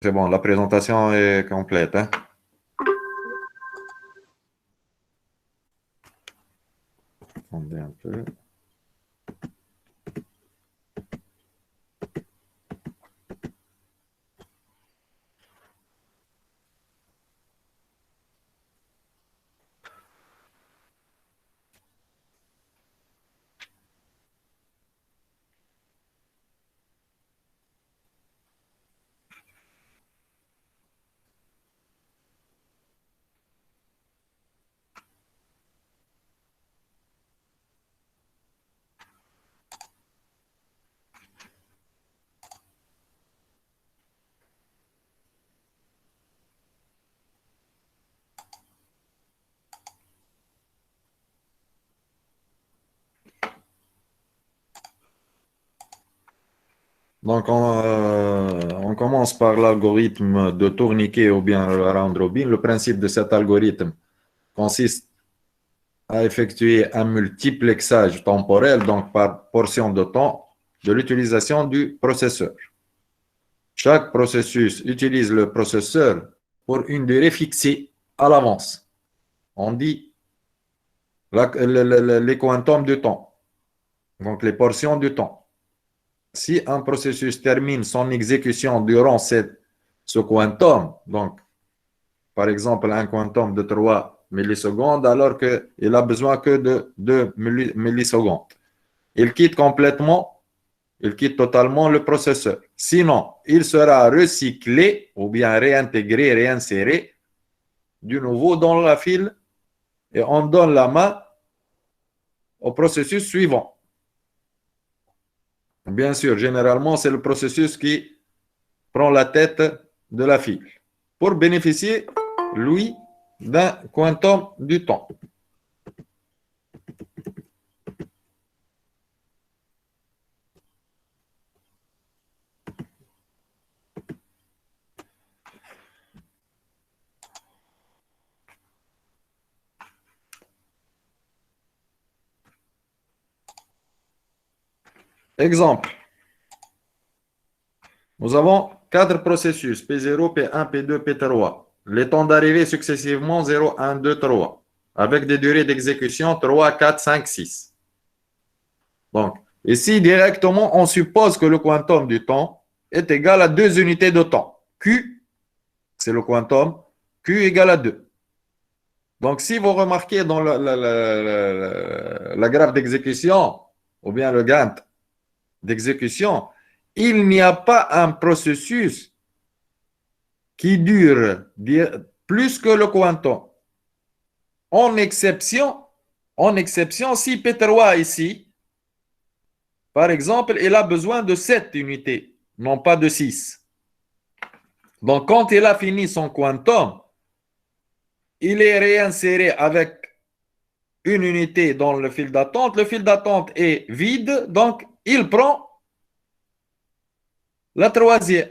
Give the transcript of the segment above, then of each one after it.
C'est bon, la présentation est complète, hein. Attendez un peu. Donc, on commence par l'algorithme de tourniquet ou bien le round robin. Le principe de cet algorithme consiste à effectuer un multiplexage temporel, donc par portion de temps, de l'utilisation du processeur. Chaque processus utilise le processeur pour une durée fixée à l'avance. On dit les quantums de temps, donc les portions de temps. Si un processus termine son exécution durant ce quantum, donc par exemple un quantum de 3 millisecondes, alors qu'il a besoin que de 2 millisecondes, il quitte complètement, il quitte totalement le processeur. Sinon, il sera recyclé ou bien réintégré, réinséré de nouveau dans la file et on donne la main au processus suivant. Bien sûr, généralement, c'est le processus qui prend la tête de la file pour bénéficier, lui, d'un quantum du temps. Exemple, nous avons 4 processus, P0, P1, P2, P3. Les temps d'arrivée successivement 0, 1, 2, 3, avec des durées d'exécution 3, 4, 5, 6. Donc, ici, directement, on suppose que le quantum du temps est égal à 2 unités de temps. Q, c'est le quantum, Q égale à 2. Donc, si vous remarquez dans la graphe d'exécution, ou bien le Gantt d'exécution, il n'y a pas un processus qui dure plus que le quantum. En exception, si P3 ici, par exemple, il a besoin de 7 unités, non pas de 6. Donc, quand il a fini son quantum, il est réinséré avec une unité dans le fil d'attente. Le fil d'attente est vide, donc il prend la troisième.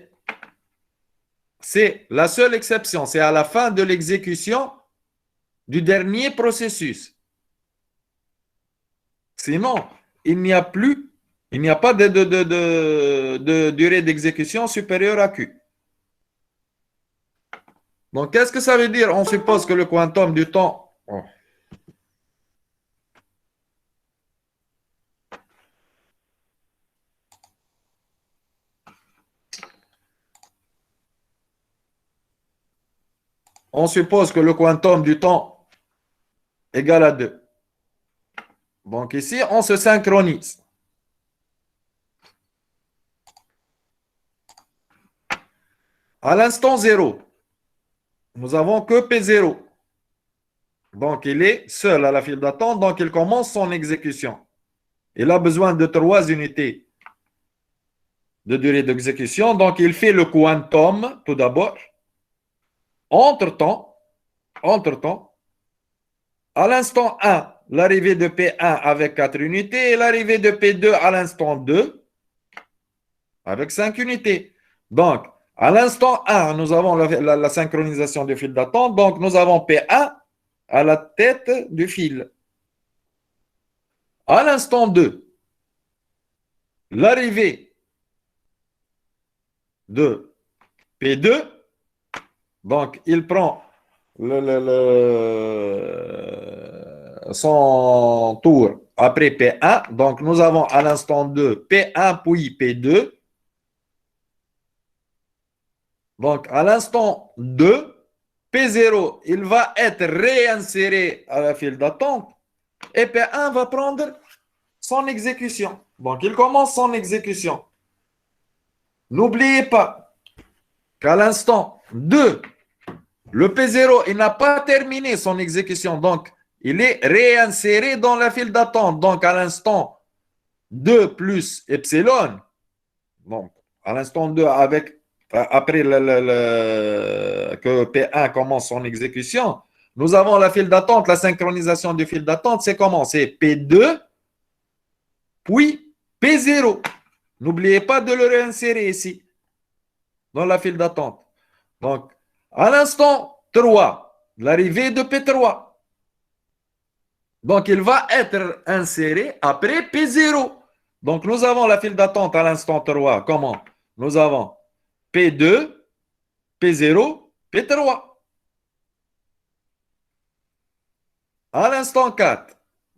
C'est la seule exception. C'est à la fin de l'exécution du dernier processus. Sinon, il n'y a pas de durée d'exécution supérieure à Q. Donc, qu'est-ce que ça veut dire? On suppose que le quantum du temps... Oh. On suppose que le quantum du temps égale à 2. Donc ici, on se synchronise. À l'instant 0, nous avons que P0. Donc il est seul à la file d'attente, donc il commence son exécution. Il a besoin de 3 unités de durée d'exécution, donc il fait le quantum tout d'abord. Entre-temps, à l'instant 1, l'arrivée de P1 avec 4 unités et l'arrivée de P2 à l'instant 2 avec 5 unités. Donc, à l'instant 1, nous avons la synchronisation du fil d'attente. Donc, nous avons P1 à la tête du fil. À l'instant 2, l'arrivée de P2. Donc, il prend son tour après P1. Donc, nous avons à l'instant 2 P1 puis P2. Donc, à l'instant 2, P0, il va être réinséré à la file d'attente et P1 va prendre son exécution. Donc, il commence son exécution. N'oubliez pas qu'à l'instant 2, le P0, il n'a pas terminé son exécution. Donc, il est réinséré dans la file d'attente. Donc, à l'instant 2 plus epsilon, donc, à l'instant 2, après que P1 commence son exécution, nous avons la file d'attente, la synchronisation du fil d'attente, c'est comment? C'est P2, puis P0. N'oubliez pas de le réinsérer ici, dans la file d'attente. Donc, à l'instant 3, l'arrivée de P3. Donc, il va être inséré après P0. Donc, nous avons la file d'attente à l'instant 3. Comment? Nous avons P2, P0, P3. À l'instant 4,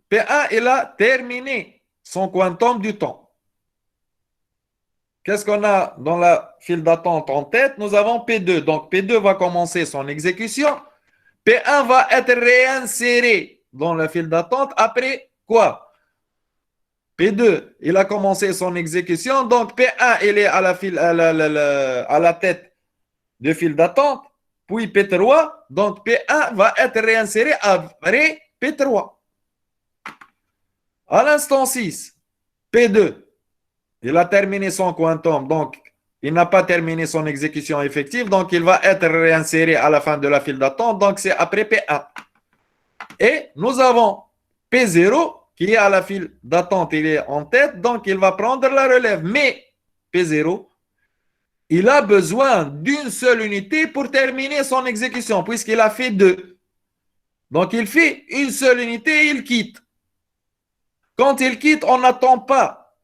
P1, il a terminé son quantum du temps. Qu'est-ce qu'on a dans la file d'attente en tête? Nous avons P2. Donc, P2 va commencer son exécution. P1 va être réinséré dans la file d'attente après quoi? P2, il a commencé son exécution. Donc, P1, il est à la tête de file d'attente. Puis P3. Donc, P1 va être réinséré après P3. À l'instant 6, P2, il a terminé son quantum. Donc, il n'a pas terminé son exécution effective. Donc, il va être réinséré à la fin de la file d'attente. Donc, c'est après P1. Et nous avons P0 qui est à la file d'attente. Il est en tête. Donc, il va prendre la relève. Mais P0, il a besoin d'une seule unité pour terminer son exécution, puisqu'il a fait 2. Donc, il fait une seule unité et il quitte. Quand il quitte, on n'attend pas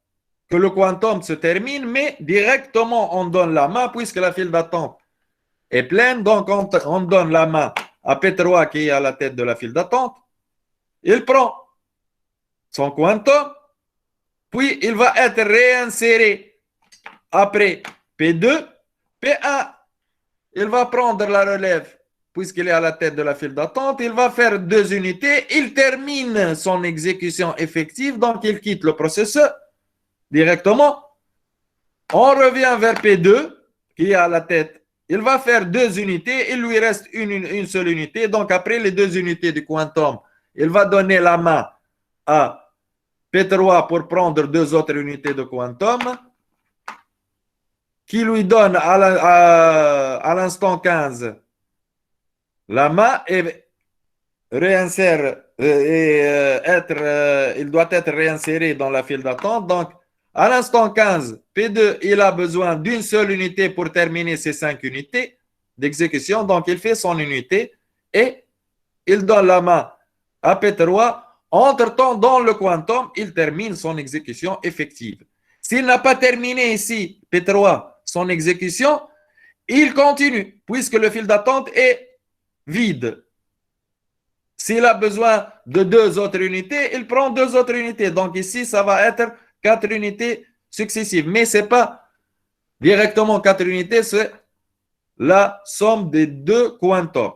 que le quantum se termine, mais directement, on donne la main, puisque la file d'attente est pleine. Donc, on donne la main à P3 qui est à la tête de la file d'attente. Il prend son quantum, puis il va être réinséré après P2, P1, il va prendre la relève puisqu'il est à la tête de la file d'attente, il va faire 2 unités, il termine son exécution effective, donc il quitte le processeur directement. On revient vers P2 qui est à la tête, il va faire 2 unités, il lui reste une seule unité, donc après les 2 unités du quantum, il va donner la main à P3 pour prendre 2 autres unités de quantum, qui lui donne à l'instant 15 la main et réinsère il doit être réinséré dans la file d'attente. Donc, à l'instant 15, P2, il a besoin d'une seule unité pour terminer ses 5 unités d'exécution. Donc, il fait son unité et il donne la main à P3. Entre-temps, dans le quantum, il termine son exécution effective. S'il n'a pas terminé ici, P3, son exécution, il continue, puisque le fil d'attente est vide. S'il a besoin de 2 autres unités, il prend 2 autres unités. Donc ici, ça va être 4 unités successives. Mais ce n'est pas directement 4 unités, c'est la somme des 2 quantums.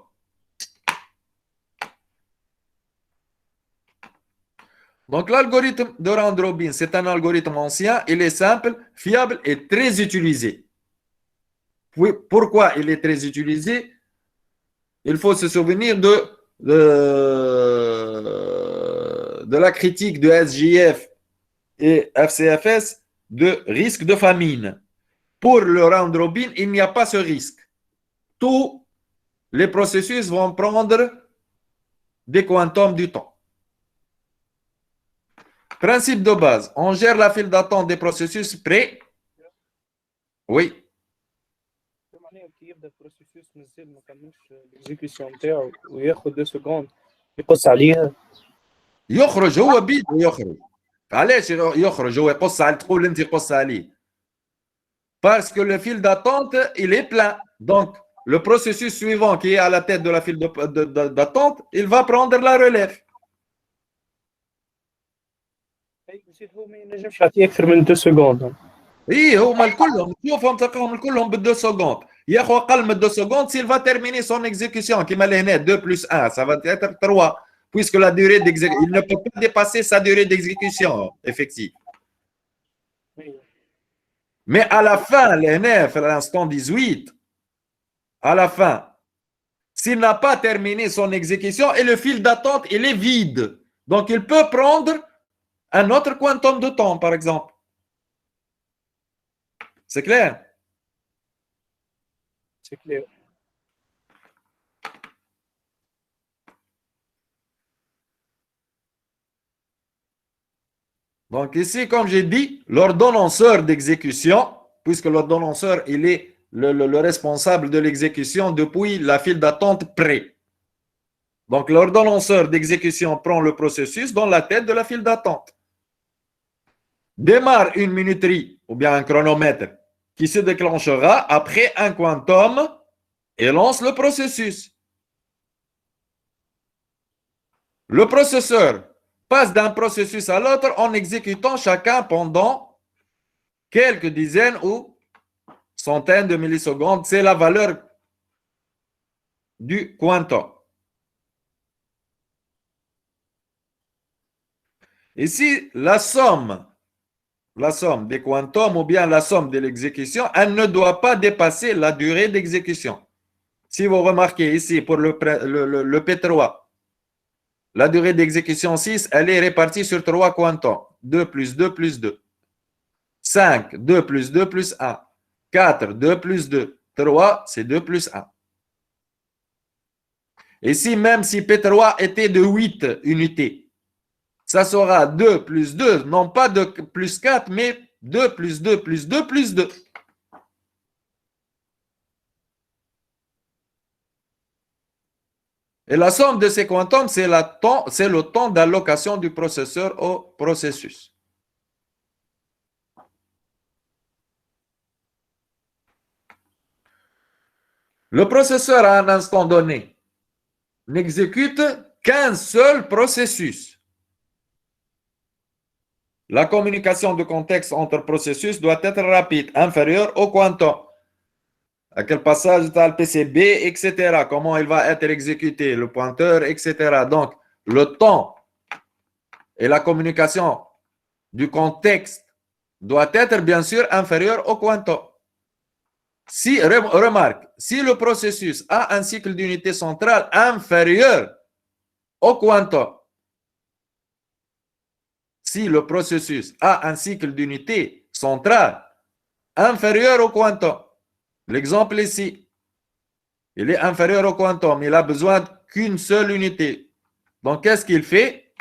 Donc l'algorithme de round-robin, c'est un algorithme ancien, il est simple, fiable et très utilisé. Pourquoi il est très utilisé? Il faut se souvenir de la critique de SJF et FCFS de risque de famine. Pour le round robin, il n'y a pas ce risque. Tous les processus vont prendre des quantums du temps. Principe de base, on gère la file d'attente des processus prêts. Oui. يبدا البروسيسوس مازال ما كملش الاكزيكسيون نتاعو وياخذ 2 سكوند يقص عليها يخرج هو بيده يخرج. علاش يخرج هو يقص على تقول انت قص عليه Parce que le fil d'attente, il est plein. Donc, le processus suivant qui est à la tête de la file d'attente, il va prendre la relève. هو ما ينجمش يعطي اكثر من 2 سكوند. ايه هما الكلهم شوفهم تلقاهم الكلهم ب 2 سكوند ياخذ اقل من 2 سكوند s'il va terminer son exécution كما لهنا 2 plus 1 ça va être 3 puisque la durée d'exécution il ne peut pas dépasser sa durée d'exécution effective. Mais à la fin لهنا في l'instant 18 à la fin s'il n'a pas terminé son exécution et le fil d'attente il est vide donc il peut prendre un autre quantum de temps par exemple. C'est clair? C'est clair. Donc ici, comme j'ai dit, l'ordonnanceur d'exécution, puisque l'ordonnanceur, il est le responsable de l'exécution depuis la file d'attente près. Donc l'ordonnanceur d'exécution prend le processus dans la tête de la file d'attente. Démarre une minuterie ou bien un chronomètre qui se déclenchera après un quantum et lance le processus. Le processeur passe d'un processus à l'autre en exécutant chacun pendant quelques dizaines ou centaines de millisecondes. C'est la valeur du quantum. Ici, la somme des quantums ou bien la somme de l'exécution, elle ne doit pas dépasser la durée d'exécution. Si vous remarquez ici pour le P3, la durée d'exécution 6, elle est répartie sur 3 quantums. 2 plus 2 plus 2. 5, 2 plus 2 plus 1. 4, 2 plus 2. 3, c'est 2 plus 1. Ici, même si P3 était de 8 unités, ça sera 2 plus 2, non pas de plus 4, mais 2 plus 2 plus 2 plus 2. Et la somme de ces quantums, c'est le temps d'allocation du processeur au processus. Le processeur, à un instant donné, n'exécute qu'un seul processus. La communication de contexte entre processus doit être rapide, inférieure au quantum. À quel passage dans le PCB, etc. Comment il va être exécuté, le pointeur, etc. Donc, le temps et la communication du contexte doit être bien sûr inférieur au quantum. Si, remarque, si le processus a un cycle d'unité centrale inférieur au quantum, si le processus a un cycle d'unité centrale inférieur au quantum, l'exemple ici, il est inférieur au quantum, il a besoin qu'une seule unité. Donc, qu'est-ce qu'il fait?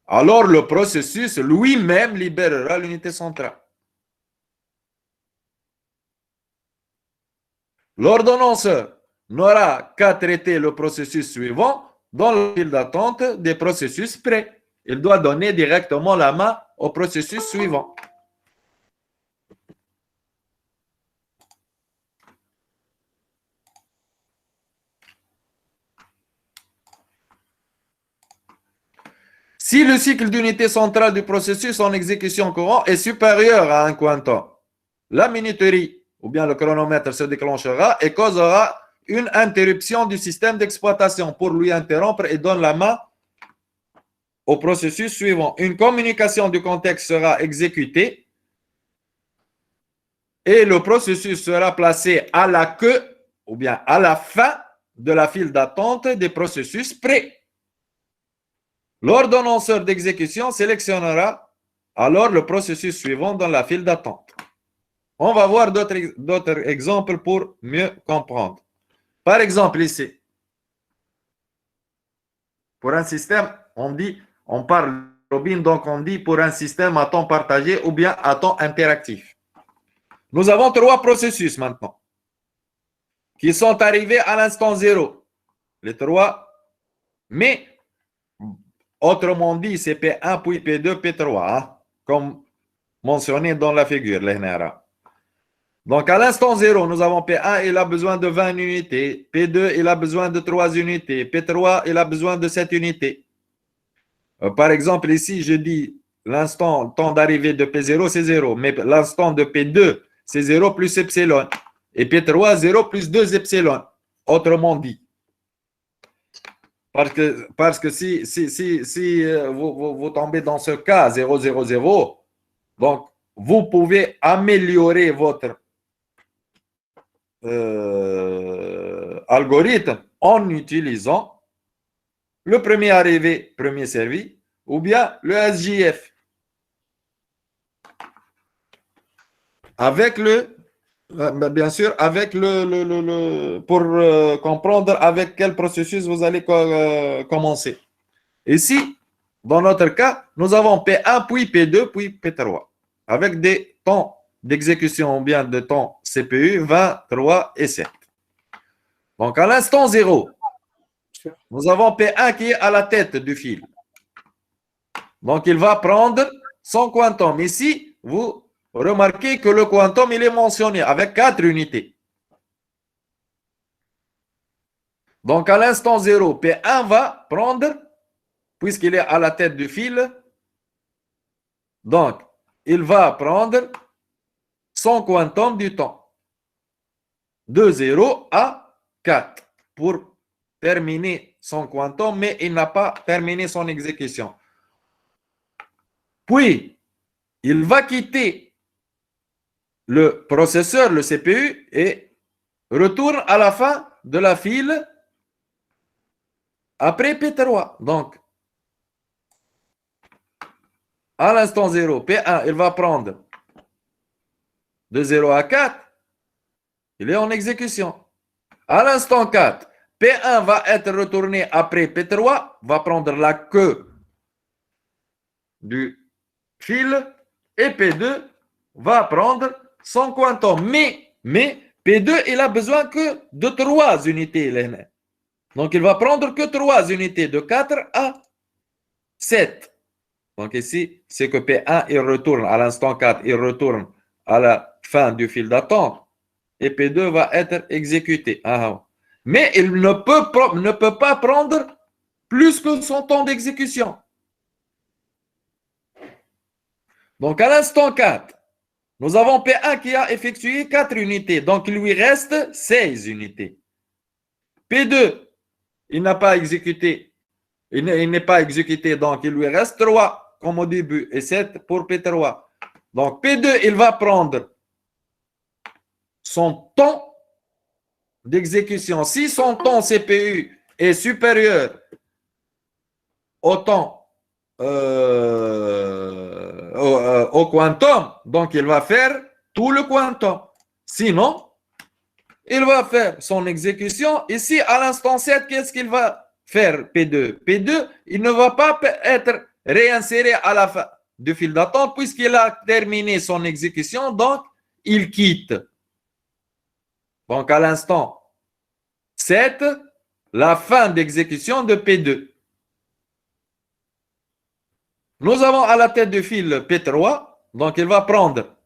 Alors, le processus lui-même libérera l'unité centrale. L'ordonnanceur n'aura qu'à traiter le processus suivant dans le fil d'attente des processus prêts. Il doit donner directement la main au processus suivant. Si le cycle d'unité centrale du processus en exécution courant est supérieur à un quantum, la minuterie ou bien le chronomètre se déclenchera et causera une interruption du système d'exploitation pour lui interrompre et donne la main au processus suivant. Une communication du contexte sera exécutée et le processus sera placé à la queue ou bien à la fin de la file d'attente des processus prêts. L'ordonnanceur d'exécution sélectionnera alors le processus suivant dans la file d'attente. On va voir d'autres exemples pour mieux comprendre. Par exemple, ici, pour un système, on parle Robin, donc on dit pour un système à temps partagé ou bien à temps interactif. Nous avons 3 processus maintenant qui sont arrivés à l'instant 0. Les 3, mais autrement dit, c'est P1 puis P2, P3, hein, comme mentionné dans la figure, les Nera. Donc, à l'instant 0, nous avons P1, il a besoin de 20 unités. P2, il a besoin de 3 unités. P3, il a besoin de 7 unités. Par exemple, ici, je dis l'instant temps d'arrivée de P0, c'est 0. Mais l'instant de P2, c'est 0 plus epsilon. Et P3, 0 plus 2 epsilon. Autrement dit. Parce que si vous tombez dans ce cas 0, 0, 0, donc vous pouvez améliorer votre algorithme en utilisant le premier arrivé, premier servi, ou bien le SJF. Avec le, bien sûr, avec pour comprendre avec quel processus vous allez commencer. Ici, dans notre cas, nous avons P1, puis P2, puis P3, avec des temps d'exécution ou bien de temps CPU 20, 3 et 7. Donc, à l'instant 0, nous avons P1 qui est à la tête du fil. Donc, il va prendre son quantum. Ici, vous remarquez que le quantum, il est mentionné avec 4 unités. Donc, à l'instant 0, P1 va prendre, puisqu'il est à la tête du fil, donc, il va prendre son quantum du temps. De 0 à 4 pour terminer son quantum, mais il n'a pas terminé son exécution. Puis, il va quitter le processeur, le CPU, et retourne à la fin de la file après P3. Donc, à l'instant 0, P1, il va prendre de 0 à 4. Il est en exécution. À l'instant 4, P1 va être retourné après P3, va prendre la queue du fil, et P2 va prendre son quantum. Mais P2, il a besoin que de 3 unités. Donc, il va prendre que 3 unités, de 4 à 7. Donc, ici, c'est que P1, il retourne à l'instant 4, il retourne à la fin du fil d'attente. Et P2 va être exécuté. Mais il ne peut pas prendre plus que son temps d'exécution. Donc, à l'instant 4, nous avons P1 qui a effectué 4 unités. Donc, il lui reste 16 unités. P2, il n'a pas exécuté. Il n'est pas exécuté, donc il lui reste 3 comme au début et 7 pour P3. Donc, P2, il va prendre son temps d'exécution. Si son temps CPU est supérieur au temps au quantum, donc il va faire tout le quantum. Sinon, il va faire son exécution. Ici, à l'instant 7, qu'est-ce qu'il va faire, P2? P2, il ne va pas être réinséré à la fin du fil d'attente puisqu'il a terminé son exécution, donc il quitte. Donc, à l'instant 7, la fin d'exécution de P2. Nous avons à la tête du fil P3, donc il va prendre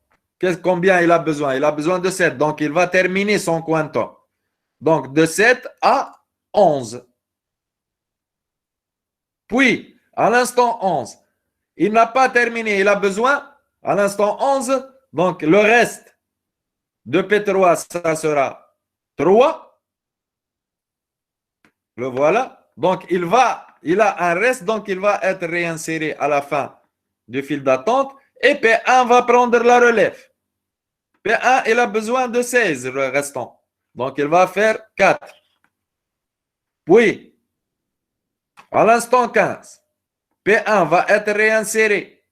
combien il a besoin. Il a besoin de 7, donc il va terminer son quantum. Donc, de 7 à 11. Puis, à l'instant 11, il n'a pas terminé, il a besoin, à l'instant 11, donc le reste de P3, ça sera 3. Le voilà. Donc, il a un reste, donc il va être réinséré à la fin du fil d'attente. Et P1 va prendre la relève. P1, il a besoin de 16, le restant. Donc, il va faire 4. Puis, à l'instant 15, P1 va être réinséré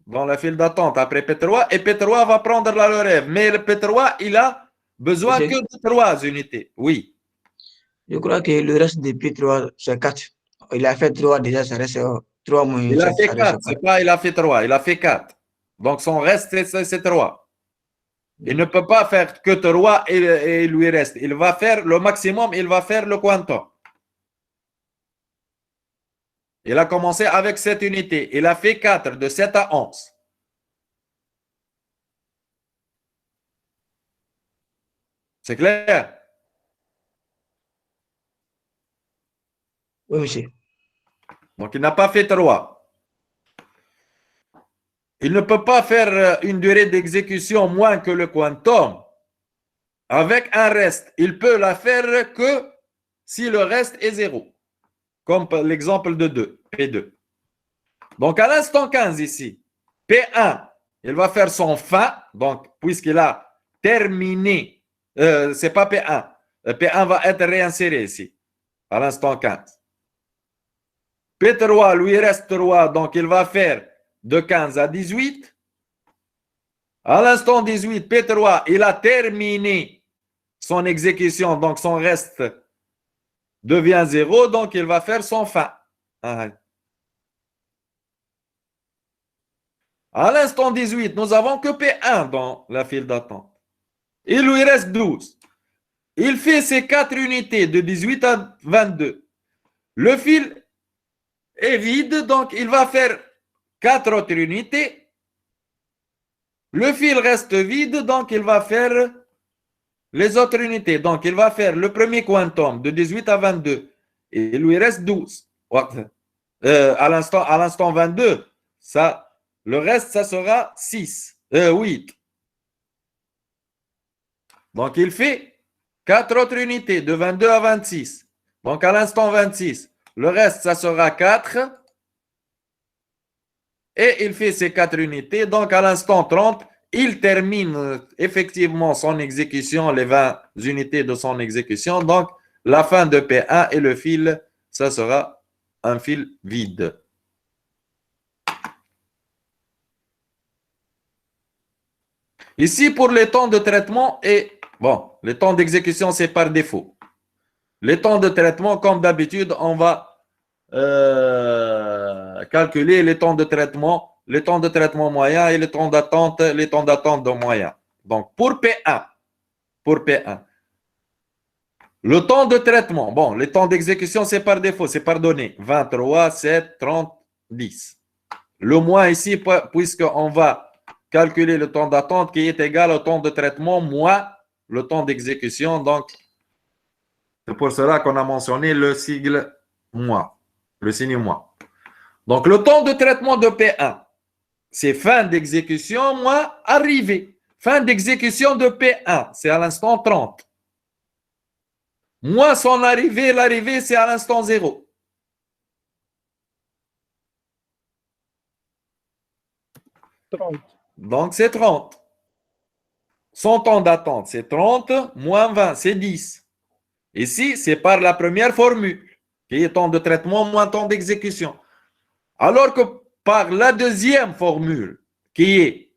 dans le fil d'attente après P3 et P3 va prendre la relève. Mais le P3, il a besoin que de 3 unités. Oui. Je crois que le reste de P3, c'est 4. Il a fait 3 déjà, ça reste 3 moins 7. Il a fait 4, c'est pas il a fait 3, il a fait 4. Donc son reste, c'est 3. Il ne peut pas faire que 3 et il lui reste. Il va faire le maximum, il va faire le quantum. Il a commencé avec 7 unités. Il a fait 4, de 7 à 11. C'est clair? Oui, monsieur. Donc, il n'a pas fait 3. Il ne peut pas faire une durée d'exécution moins que le quantum avec un reste. Il peut la faire que si le reste est 0. Comme l'exemple de 2, P2. Donc, à l'instant 15 ici, P1, il va faire son fin. Donc, puisqu'il a terminé, c'est pas P1. P1 va être réinséré ici, à l'instant 15. P3, lui reste 3, donc il va faire de 15 à 18. À l'instant 18, P3, il a terminé son exécution, donc son reste devient 0, donc il va faire son fin. À l'instant 18, nous avons que P1 dans la file d'attente. Il lui reste 12. Il fait ses 4 unités de 18 à 22. Le fil est vide, donc il va faire 4 autres unités. Le fil reste vide, donc il va faire les autres unités. Donc il va faire le premier quantum de 18 à 22. Et il lui reste 12. À l'instant 22, ça, le reste, ça sera 8. Donc il fait 4 autres unités de 22 à 26. Donc à l'instant 26, le reste, ça sera 4. Et il fait ses 4 unités. Donc à l'instant 30, il termine effectivement son exécution, les 20 unités de son exécution. Donc la fin de P1 et le fil, ça sera un fil vide. Ici, pour les temps de traitement, et bon, les temps d'exécution, c'est par défaut. Les temps de traitement, comme d'habitude, on va calculer les temps de traitement moyen et les temps d'attente de moyen. Donc, pour P1, le temps de traitement, bon, les temps d'exécution, c'est par défaut, c'est par données. 23, 7, 30, 10. Le moins ici, puisqu'on va calculer le temps d'attente qui est égal au temps de traitement moins le temps d'exécution. Donc, c'est pour cela qu'on a mentionné le sigle moins, le signe moins. Donc, le temps de traitement de P1, c'est fin d'exécution moins arrivée. Fin d'exécution de P1, c'est à l'instant 30. Moins son arrivée, l'arrivée, c'est à l'instant 0. Donc, c'est 30. Son temps d'attente, c'est 30, moins 20, c'est 10. Ici, c'est par la première formule, qui est temps de traitement moins temps d'exécution. Alors que par la deuxième formule, qui est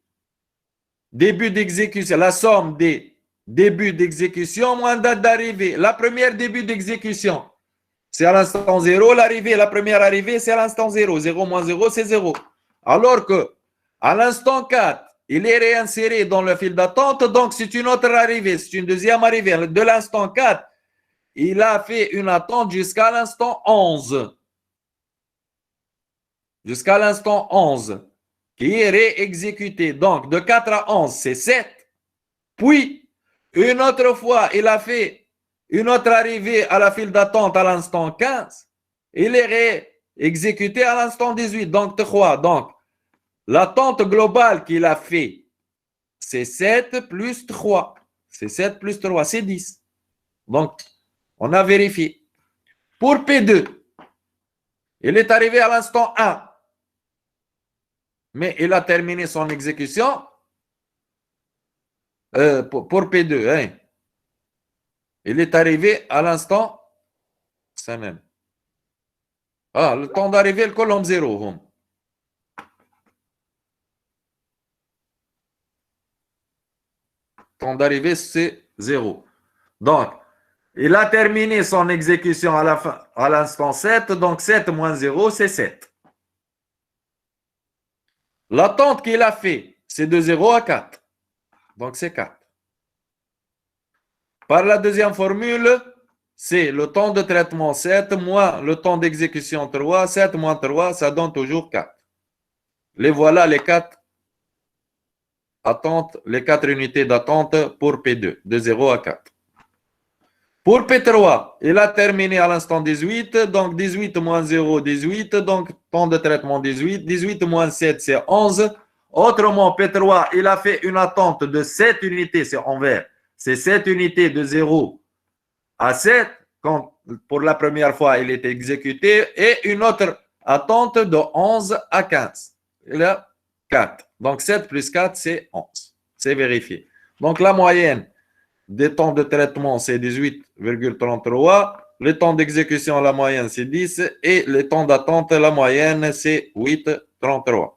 début d'exécution, la somme des débuts d'exécution moins date d'arrivée. La première début d'exécution, c'est à l'instant 0. L'arrivée, la première arrivée, c'est à l'instant 0. 0 moins 0, c'est 0. Alors que à l'instant 4, il est réinséré dans le fil d'attente, donc c'est une autre arrivée, c'est une deuxième arrivée. De l'instant 4, il a fait une attente jusqu'à l'instant 11. Jusqu'à l'instant 11, qui est réexécuté. Donc, de 4 à 11, c'est 7. Puis, une autre fois, il a fait une autre arrivée à la file d'attente à l'instant 15. Il est réexécuté à l'instant 18, donc 3. Donc, l'attente globale qu'il a fait, c'est 7 plus 3. C'est 7 plus 3, c'est 10. Donc, on a vérifié. Pour P2, il est arrivé à l'instant 1. Mais il a terminé son exécution pour P2. Hein. Il est arrivé à l'instant, ça même. Ah, le temps d'arrivée, le colonne 0. Temps d'arrivée, c'est 0. Donc, il a terminé son exécution à la fin, à l'instant 7. Donc, 7 moins 0, c'est 7. L'attente qu'il a fait, c'est de 0 à 4. Donc, c'est 4. Par la deuxième formule, c'est le temps de traitement 7 moins le temps d'exécution 3. 7 moins 3, ça donne toujours 4. Les voilà les 4 attentes, les 4 unités d'attente pour P2, de 0 à 4. Pour P3, il a terminé à l'instant 18, donc 18 moins 0, 18, donc temps de traitement 18, 18 moins 7, c'est 11. Autrement, P3, il a fait une attente de 7 unités, c'est en vert, c'est 7 unités de 0 à 7, quand pour la première fois il est exécuté, et une autre attente de 11 à 15. Il a 4. Donc 7 plus 4, c'est 11. C'est vérifié. Donc la moyenne des temps de traitement, c'est 18,33. Le temps d'exécution, la moyenne, c'est 10. Et le temps d'attente, la moyenne, c'est 8,33.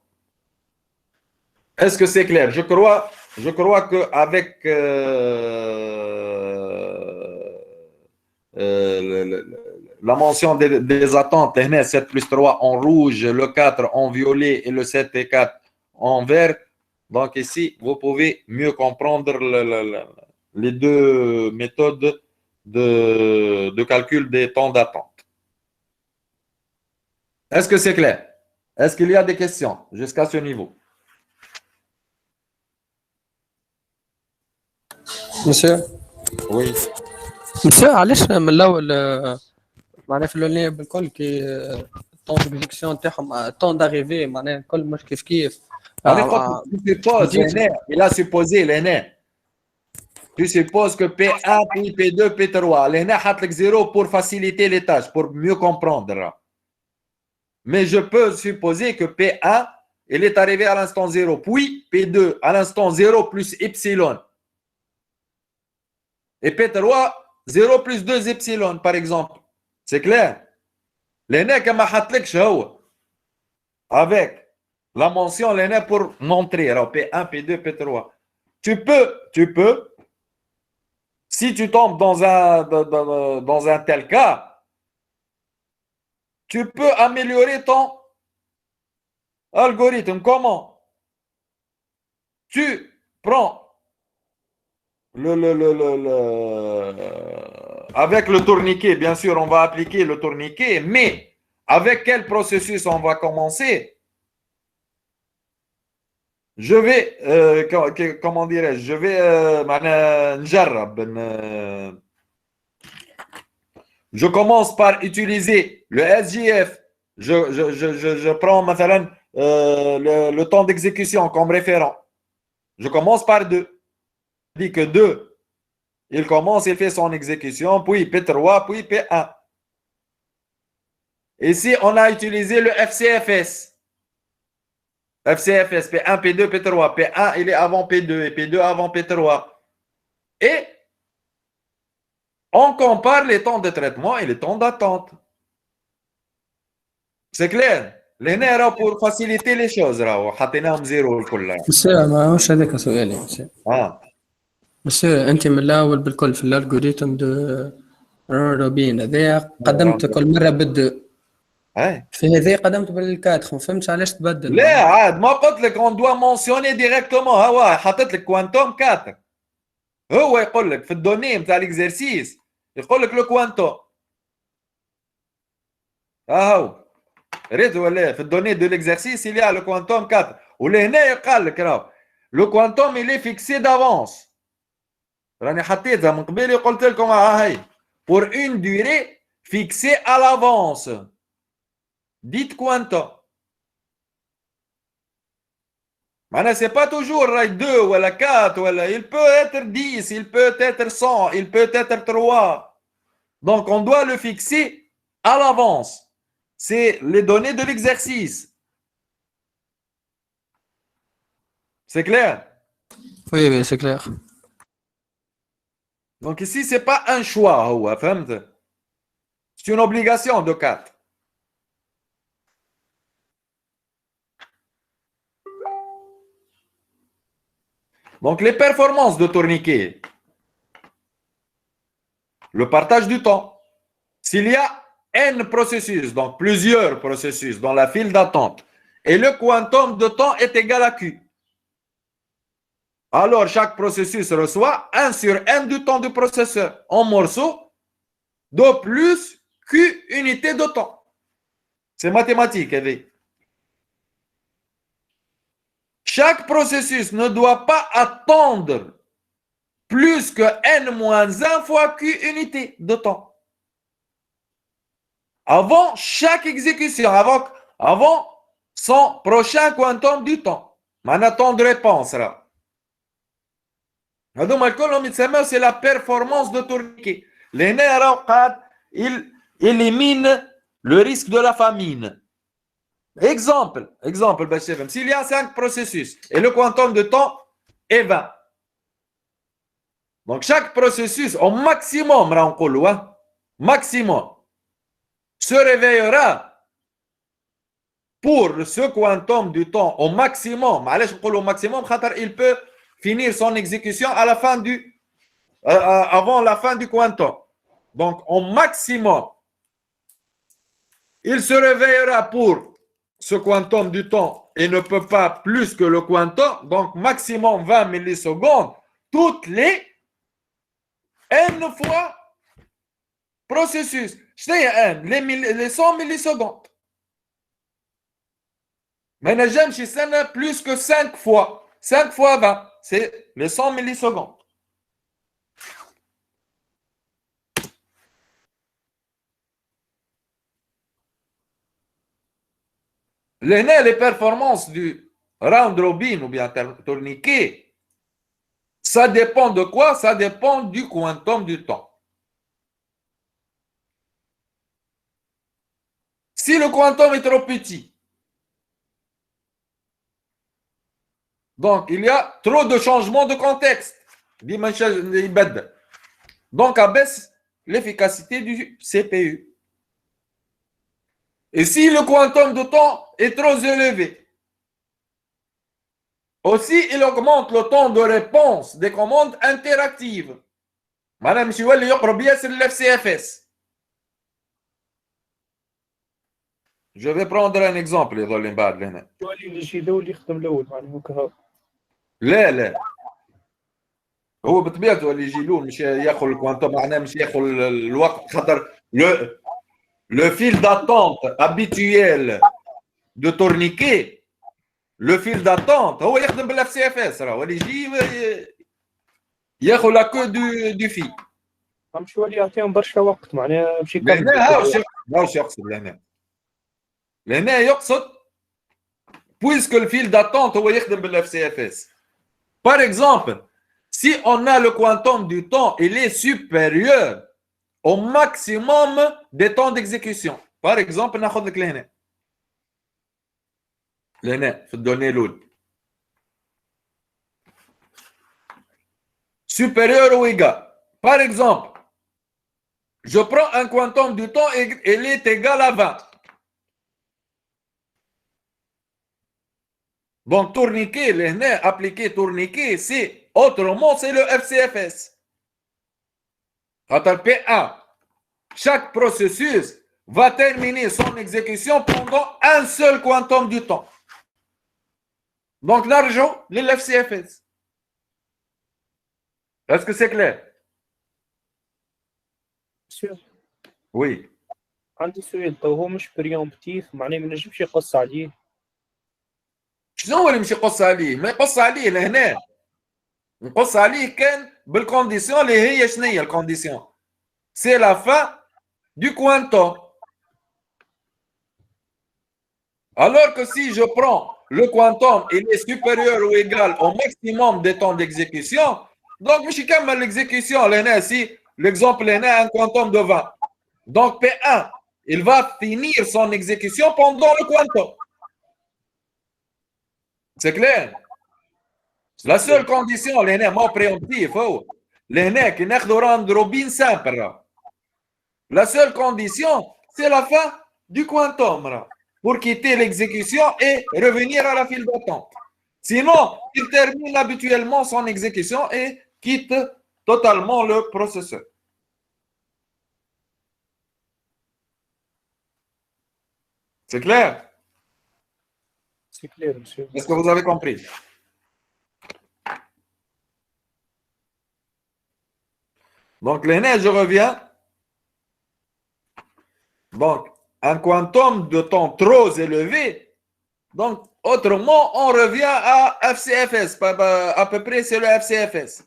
Est-ce que c'est clair? Je crois qu'avec la mention des attentes, 7 plus 3 en rouge, le 4 en violet et le 7 et 4 en vert. Donc ici, vous pouvez mieux comprendre les deux méthodes de calcul des temps d'attente. Est-ce que c'est clair? Est-ce qu'il y a des questions jusqu'à ce niveau? مسيو Oui. مسيو علاش من الاول معناها في الاولانيه بالكل كي طون ديكزيكسيون تاعهم طون داريفي معناها الكل مش كيف كيف Tu supposes, il a supposé, l'aîné. Tu supposes que P1, puis P2, P3. L'aîné a fait 0 pour faciliter les tâches, pour mieux comprendre. Mais je peux supposer que P1, il est arrivé à l'instant 0, puis P2 à l'instant 0 plus epsilon. Et P3, 0 plus 2 epsilon, par exemple. C'est clair? L'aîné qui m'a fait avec la mention l'aîné pour montrer. Alors P1, P2, P3. Tu peux, si tu tombes dans un tel cas, tu peux améliorer ton algorithme. Comment? Tu prends avec le tourniquet, bien sûr, on va appliquer le tourniquet, mais avec quel processus on va commencer? Je vais, comment dirais-je, je vais, je commence par utiliser le SJF. Je prends maintenant le temps d'exécution comme référent. Je commence par 2. Je dis que 2, il commence, il fait son exécution, puis P3, puis P1. Ici, on a utilisé le FCFS. FCFS, P1, P2, P3. P1, il est avant P2 et P2 avant P3. Et on compare les temps de traitement et les temps d'attente. C'est clair? Les nerfs pour faciliter les choses. حطيناهم زيرو الكل. مسيو ماهوش هذاك سؤالي مسيو. مسيو انت من الاول بالكل في الالغوريثم دو روبين هذايا قدمت كل مره بالدو. في هذه قدمت بالكاتخ ما فهمتش علاش تبدل. لا عاد ما قلت لك on doit mentionner directement هو حطيت لك كوانتوم 4. هو يقول لك في الدوني نتاع الاكزرسيس يقول لك لو كوانتوم. هو ريت ولا في الدوني دو l'exercice il y a le quantum 4 ولهنا قال لك راه لو كوانتوم il est fixé d'avance. راني حطيتها من قبل قلت لكم هاي pour une durée fixée à l'avance. Dites quantum. Maintenant, ce n'est pas toujours 2 ou 4, il peut être 10, il peut être 100, il peut être 3. Donc, on doit le fixer à l'avance. C'est les données de l'exercice. C'est clair? Oui, c'est clair. Donc, ici, ce n'est pas un choix. C'est une obligation de 4. Donc, les performances de tourniquet, le partage du temps. S'il y a N processus, donc plusieurs processus dans la file d'attente, et le quantum de temps est égal à Q, alors chaque processus reçoit 1 sur N du temps du processeur en morceaux de plus Q unité de temps. C'est mathématique, Evie. Chaque processus ne doit pas attendre plus que n-1 fois q unité de temps. Avant chaque exécution, avant son prochain quantum du temps. Maintenant, temps de réponse là. C'est la performance de tourniquet. Les nerfs, il élimine le risque de la famine. Exemple, s'il y a 5 processus et le quantum de temps est 20. Donc, chaque processus, au maximum, maximum, se réveillera pour ce quantum du temps au maximum. Au maximum, il peut finir son exécution à la fin avant la fin du quantum. Donc, au maximum, il se réveillera pour ce quantum du temps et ne peut pas plus que le quantum. Donc, maximum 20 millisecondes toutes les n fois processus. Les 100 millisecondes. Mais j'aime chez ça plus que 5 fois. 5 fois 20, c'est les 100 millisecondes. Les performances du round robin ou bien tourniquet, ça dépend de quoi? Ça dépend du quantum du temps. Si le quantum est trop petit, donc il y a trop de changements de contexte. Donc, abaisse l'efficacité du CPU. Et si le quantum de temps est trop élevé, aussi il augmente le temps de réponse des commandes interactives. Madame Chiwali Yokrobia, c'est l'FCFS. Je vais prendre un exemple. لا هو بطبيعته اللي يجي له مش ياخذ الكوانتم معناه مش ياخذ الوقت خاطر le fil d'attente habituel de tourniquet, le fil d'attente هو يخدم بالاف سي اف اس راه اللي يجي ياخذ لا كو دو في شو اللي يعطيهم برشا وقت معناها باش يكمل. لا واش يقصد لهنا يقصد puisque le fil d'attente هو يخدم بالاف سي اف اس. Par exemple, si on a le quantum du temps, il est supérieur au maximum des temps d'exécution. Par exemple, ناخذ لك لهنا في الدوني الاولى supérieur ou égal. Par exemple, je prends un quantum du temps et il est égal à 20. Donc, tourniquet, لهنا appliqué tourniquet, c'est autrement, c'est le FCFS. P1, chaque processus va terminer son exécution pendant un seul quantum du temps. Donc, l'argent, le FCFS. Est-ce que c'est clair? Sûr. Oui. عندي سؤال تو هو مش بريومبتيف معناه ما نجمش يقص عليه. شنو هو اللي مش يقص عليه؟ ما يقص عليه لهنا. نقص عليه كان بالكونديسيون اللي هي شنو هي الكونديسيون؟ سي لا فان دو كوانتوم. Alors que si je prends le quantum, il est supérieur ou égal au maximum des temps d'exécution, donc je suis l'exécution, si l'exemple est un quantum de 20. Donc P1, il va finir son exécution pendant le quantum. C'est clair? La seule condition, moi préemptif, qui n'est de Robin simple. La seule condition, c'est la fin du quantum pour quitter l'exécution et revenir à la file d'attente. Sinon, il termine habituellement son exécution et quitte totalement le processeur. C'est clair? C'est clair, monsieur. Est-ce que vous avez compris? Donc, l'aîné, je reviens. Donc, un quantum de temps trop élevé. Donc, autrement, on revient à FCFS. À peu près, c'est le FCFS.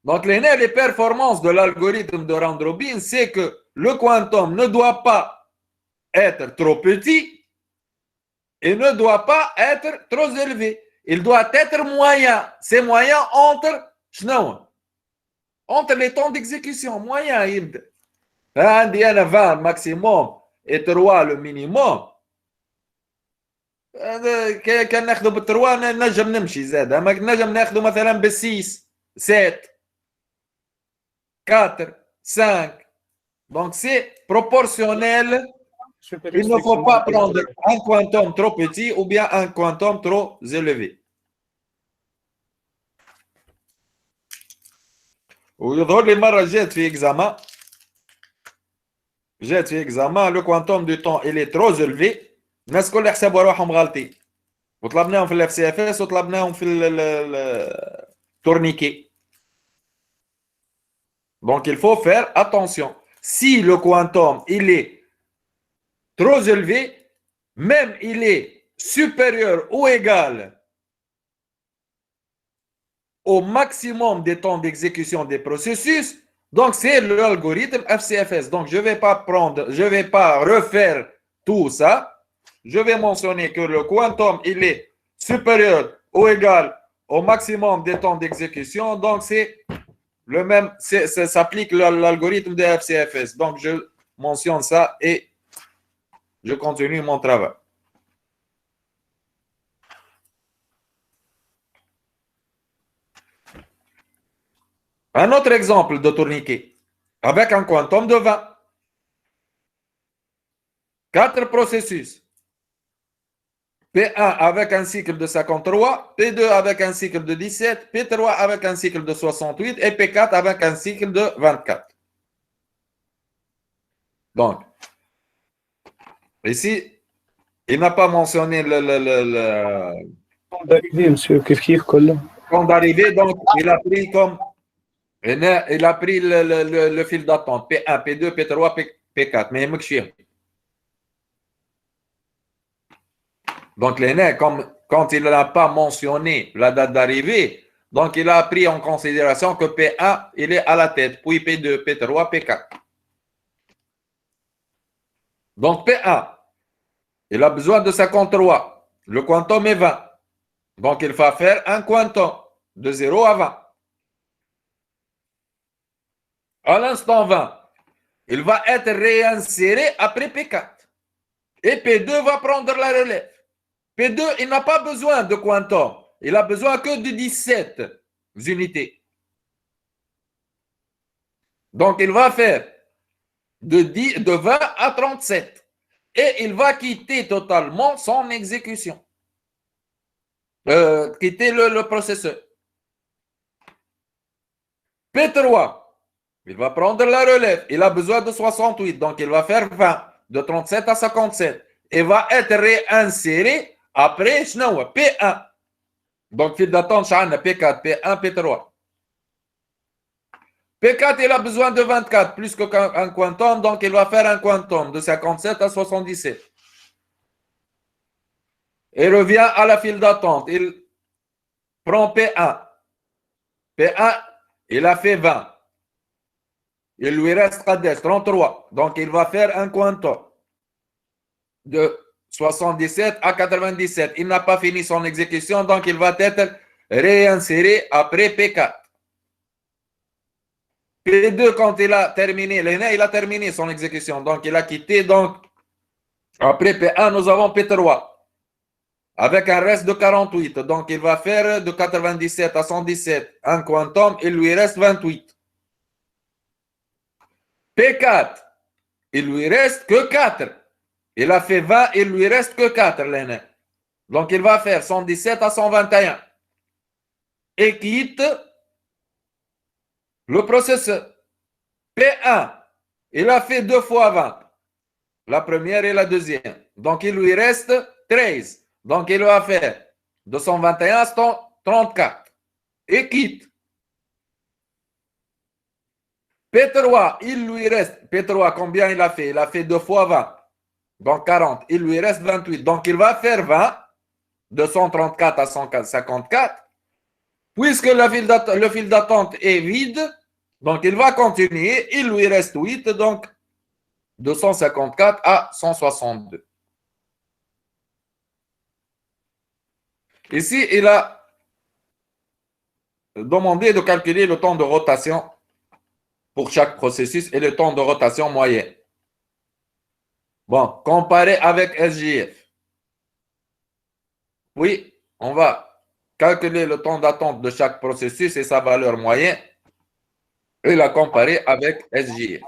Donc, les performances de l'algorithme de round robin, c'est que le quantum ne doit pas être trop petit et ne doit pas être trop élevé. Il doit être moyen. C'est moyen entre les temps d'exécution. Moyen. عندي أنا 20 maximum et 3 le minimum. كان ناخذه بالتروا نجم نمشي زاد، اما نجم ناخذه مثلا بالسيس 7 4 5. Donc c'est proportionnel. Il ne faut pas prendre un quantum trop petit ou bien un quantum trop élevé. ويظهر لي مرة جات في examen le quantum du temps il est trop élevé. الناس كل يحسبوا روحهم غالطين وطلبناهم في الاف سي اف اس وطلبناهم في التورنيكي. Donc il faut faire attention. Si le quantum il est trop élevé, même il est supérieur ou égal au maximum des temps d'exécution des processus, donc c'est l'algorithme FCFS. Donc je vais pas refaire tout ça. Je vais mentionner que le quantum, il est supérieur ou égal au maximum des temps d'exécution. Donc, c'est le même, ça s'applique l'algorithme de FCFS. Donc, je mentionne ça et je continue mon travail. Un autre exemple de tourniquet avec un quantum de 20. 4 processus. P1 avec un cycle de 53, P2 avec un cycle de 17, P3 avec un cycle de 68 et P4 avec un cycle de 24. Donc, ici, il n'a pas mentionné le temps d'arrivée, monsieur, temps d'arrivée, donc il a pris comme il a pris le fil d'attente P1, P2, P3, P4, mais il donc, comme quand il n'a pas mentionné la date d'arrivée, donc il a pris en considération que P1, il est à la tête, puis P2, P3, P4. Donc, P1, il a besoin de 53. Le quantum est 20. Donc, il va faire un quantum de 0 à 20. À l'instant 20, il va être réinséré après P4. Et P2 va prendre la relève. P2, il n'a pas besoin de quantum. Il a besoin que de 17 unités. Donc, il va faire de 20 à 37. Et il va quitter totalement son exécution. Quitter le processeur. P3, il va prendre la relève. Il a besoin de 68. Donc, il va faire 20. De 37 à 57. Et va être réinséré après, P1. Donc, fil d'attente, P4, P1, P3. P4, il a besoin de 24, plus qu'un quantum, donc il va faire un quantum de 57 à 77. Et revient à la file d'attente. Il prend P1. P1, il a fait 20. Il lui reste 33. Donc, il va faire un quantum de 77 à 97. Il n'a pas fini son exécution, donc il va être réinséré après P4. P2, quand il a terminé, il a terminé son exécution, donc il a quitté. Donc, après P1, nous avons P3 avec un reste de 48. Donc, il va faire de 97 à 117 un quantum, il lui reste 28. P4, il lui reste que 4. Il a fait 20, il lui reste que 4, l'aîné. Donc, il va faire 117 à 121. Et quitte le processeur. P1, il a fait 2 fois 20. La première et la deuxième. Donc, il lui reste 13. Donc, il va faire de 121 à 134. Et quitte. P3, il lui reste. P3, combien il a fait? Il a fait 2 fois 20. Donc 40, il lui reste 28. Donc il va faire 20 de 134 à 154 Puisque le fil d'attente est vide, donc il va continuer, il lui reste 8, donc 254 à 162. Ici, il a demandé de calculer le temps de rotation pour chaque processus et le temps de rotation moyen. Bon, comparé avec SJF. Oui, on va calculer le temps d'attente de chaque processus et sa valeur moyenne et la comparer avec SJF.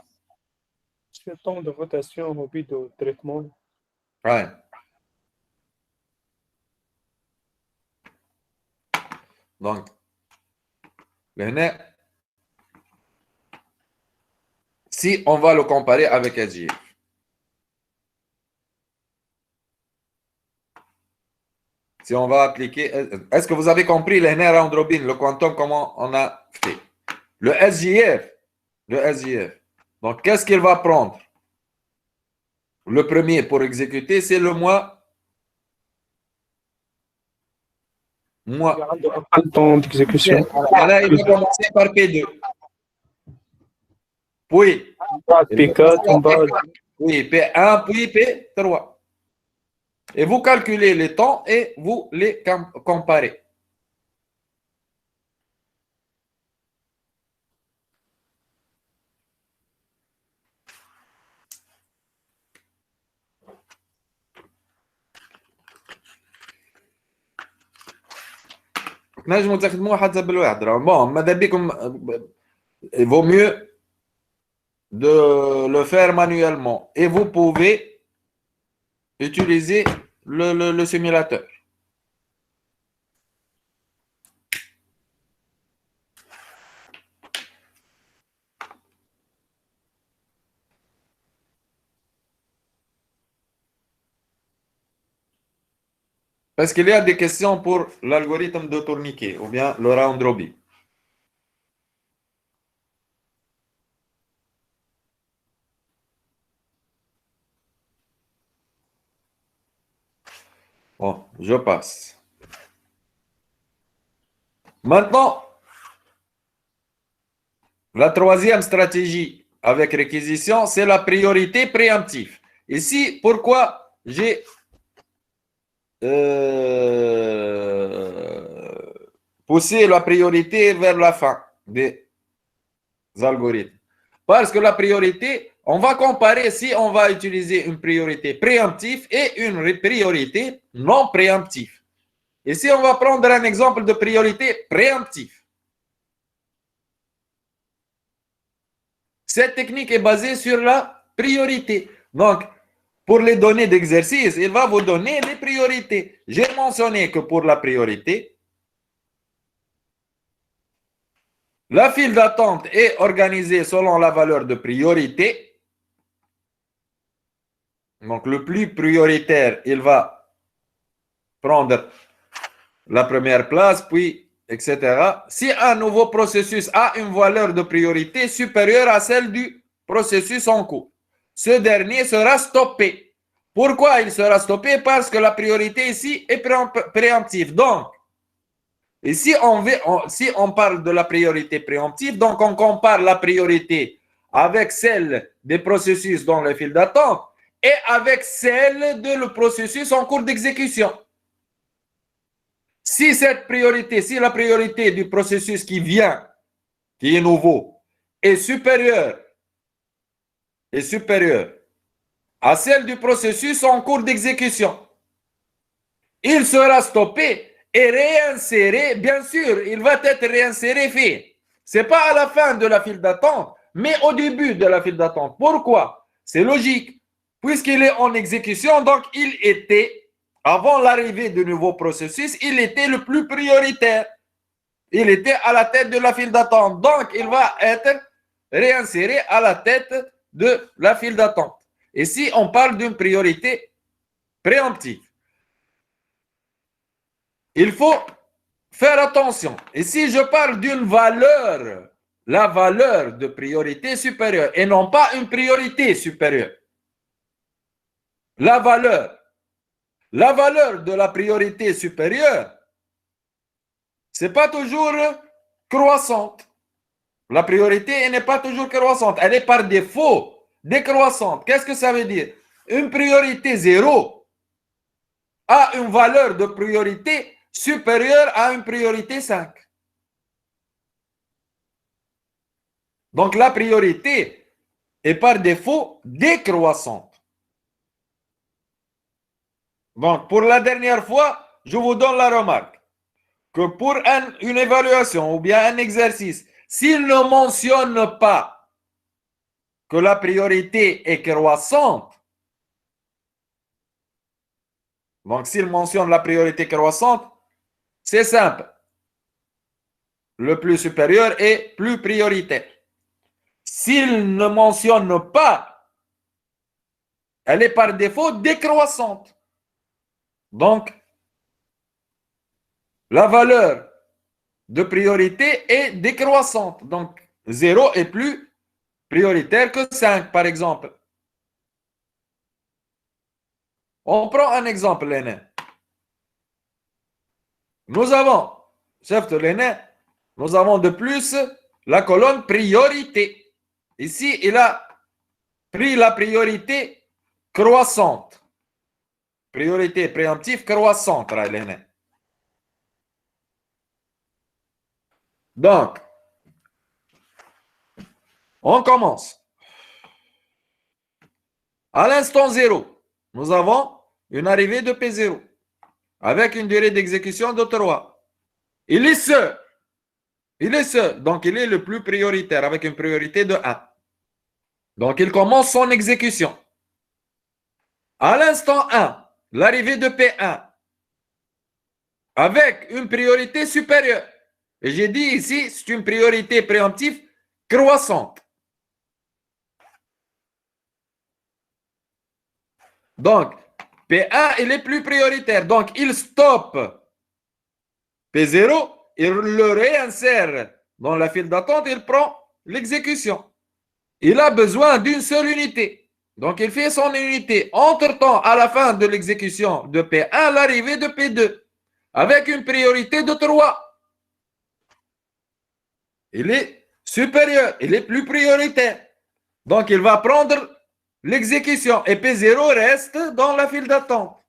C'est le temps de rotation au but de traitement. Ouais. Donc, si on va le comparer avec SJF. Si on va appliquer... Est-ce que vous avez compris les round robin, le quantum, comment on a fait? Le SJF. Donc, qu'est-ce qu'il va prendre? Le premier pour exécuter, c'est le mois. Il y a un temps d'exécution. Voilà, il va commencer par P2. Puis, P4, oui, P1, puis P3. Et vous calculez les temps et vous les comparez. نجموا تخدموه حتى بالواحد bon ماذا بكم il vaut mieux de le faire manuellement et vous pouvez utiliser le simulateur. Est-ce qu'il y a des questions pour l'algorithme de tourniquet ou bien le round robin? Bon, je passe. Maintenant, la troisième stratégie avec réquisition, c'est la priorité préemptive. Ici, pourquoi j'ai pousser la priorité vers la fin des algorithmes. Parce que la priorité, on va comparer si on va utiliser une priorité préemptive et une priorité non préemptive. Ici, on va prendre un exemple de priorité préemptive. Cette technique est basée sur la priorité. Donc, pour les données d'exercice, il va vous donner les priorités. J'ai mentionné que pour la priorité, la file d'attente est organisée selon la valeur de priorité. Donc, le plus prioritaire, il va prendre la première place, puis, etc. Si un nouveau processus a une valeur de priorité supérieure à celle du processus en cours, ce dernier sera stoppé. Pourquoi il sera stoppé? Parce que la priorité ici est préemptive. Donc, et si on parle de la priorité préemptive, donc on compare la priorité avec celle des processus dans le fil d'attente et avec celle de le processus en cours d'exécution. Si cette priorité, si la priorité du processus qui vient, qui est nouveau, est supérieure à celle du processus en cours d'exécution, il sera stoppé et réinséré. Bien sûr, il va être réinséré fait. Ce n'est pas à la fin de la file d'attente, mais au début de la file d'attente. Pourquoi? C'est logique. Puisqu'il est en exécution, donc il était, avant l'arrivée du nouveau processus, il était le plus prioritaire. Il était à la tête de la file d'attente. Donc, il va être réinséré à la tête de la file d'attente. Et si on parle d'une priorité préemptive, il faut faire attention. Et si je parle d'une valeur, la valeur de priorité supérieure et non pas une priorité supérieure. La valeur de la priorité supérieure, c'est pas toujours croissante. La priorité elle n'est pas toujours croissante. Elle est par défaut décroissante. Qu'est-ce que ça veut dire? Une priorité 0 a une valeur de priorité supérieure à une priorité 5. Donc, la priorité est par défaut décroissante. Donc, pour la dernière fois, je vous donne la remarque que pour une évaluation ou bien un exercice, s'il ne mentionne pas que la priorité est croissante, donc s'il mentionne la priorité croissante, c'est simple. Le plus supérieur est plus prioritaire. S'il ne mentionne pas, elle est par défaut décroissante. Donc, la valeur de priorité est décroissante. Donc, 0 est plus prioritaire que 5, par exemple. On prend un exemple, l'aîné. Nous avons, chef de l'aîné, nous avons de plus la colonne priorité. Ici, il a pris la priorité croissante. Priorité préemptive croissante, l'aîné. Donc, on commence. À l'instant 0, nous avons une arrivée de P0 avec une durée d'exécution de 3. Il est seul. Il est seul. Donc, il est le plus prioritaire avec une priorité de 1. Donc, il commence son exécution. À l'instant 1, l'arrivée de P1 avec une priorité supérieure. Et j'ai dit ici, c'est une priorité préemptive croissante. Donc, P1, il est plus prioritaire. Donc, il stoppe P0, il le réinsère dans la file d'attente, il prend l'exécution. Il a besoin d'une seule unité. Donc, il fait son unité. Entre-temps, à la fin de l'exécution de P1, l'arrivée de P2 avec une priorité de 3. Il est supérieur, il est plus prioritaire. Donc, il va prendre l'exécution et P0 reste dans la file d'attente.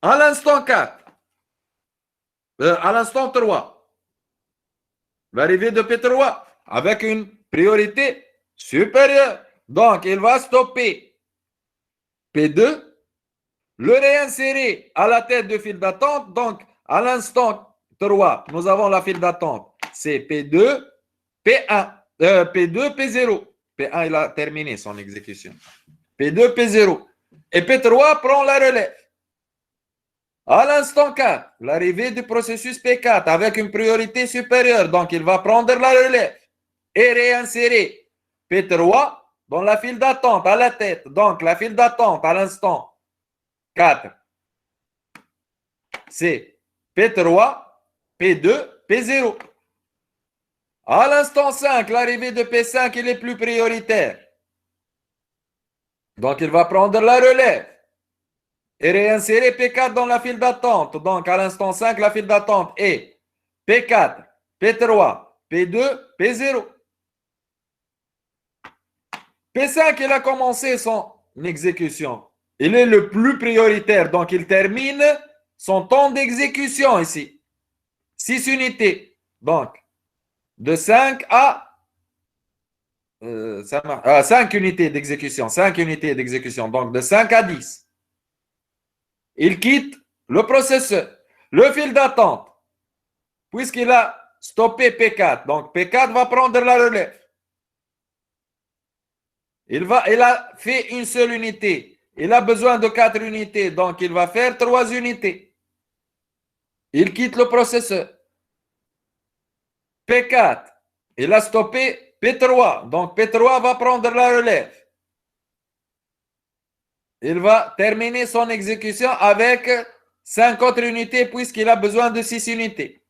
À l'instant 4, à l'instant 3, l'arrivée de P3 avec une priorité supérieure. Donc, il va stopper P2, le réinsérer à la tête de file d'attente. Donc, à l'instant 3, nous avons la file d'attente. C'est P2, P1, P2, P0. P1, il a terminé son exécution. P2, P0. Et P3 prend la relève. À l'instant 4, l'arrivée du processus P4 avec une priorité supérieure. Donc, il va prendre la relève et réinsérer P3 dans la file d'attente à la tête. Donc, la file d'attente à l'instant 4, c'est P3, P2, P0. À l'instant 5, l'arrivée de P5, il est plus prioritaire. Donc, il va prendre la relève et réinsérer P4 dans la file d'attente. Donc, à l'instant 5, la file d'attente est P4, P3, P2, P0. P5, il a commencé son exécution. Il est le plus prioritaire. Donc, il termine son temps d'exécution ici. 6 unités. Donc, de 5 à 5 unités d'exécution. 5 unités d'exécution. Donc, de 5 à 10. Il quitte le processeur, le fil d'attente, puisqu'il a stoppé P4. Donc, P4 va prendre la relève. Il a fait une seule unité. Il a besoin de 4 unités. Donc, il va faire 3 unités. Il quitte le processeur. P4, il a stoppé P3. Donc, P3 va prendre la relève. Il va terminer son exécution avec 5 autres unités puisqu'il a besoin de 6 unités.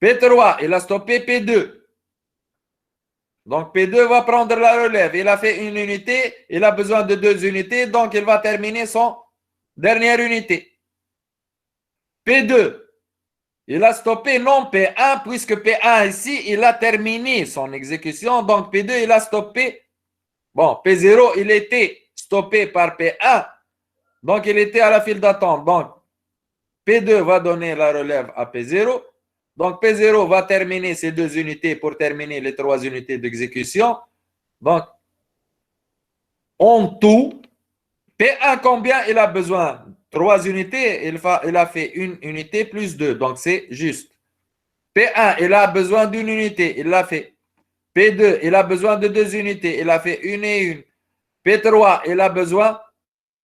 P3, il a stoppé P2. Donc, P2 va prendre la relève. Il a fait une unité, il a besoin de 2 unités, donc il va terminer son dernière unité. P2, il a stoppé non P1, puisque P1 ici, il a terminé son exécution. Donc P2, il a stoppé. Bon, P0, il était stoppé par P1. Donc il était à la file d'attente. Donc P2 va donner la relève à P0. Donc P0 va terminer ces 2 unités pour terminer les 3 unités d'exécution. Donc en tout, P1, combien il a besoin? 3 unités, il a fait 1 unité plus 2, donc c'est juste. P1, il a besoin d'une unité, il l'a fait. P2, il a besoin de 2 unités, il a fait 1 et 1. P3, il a besoin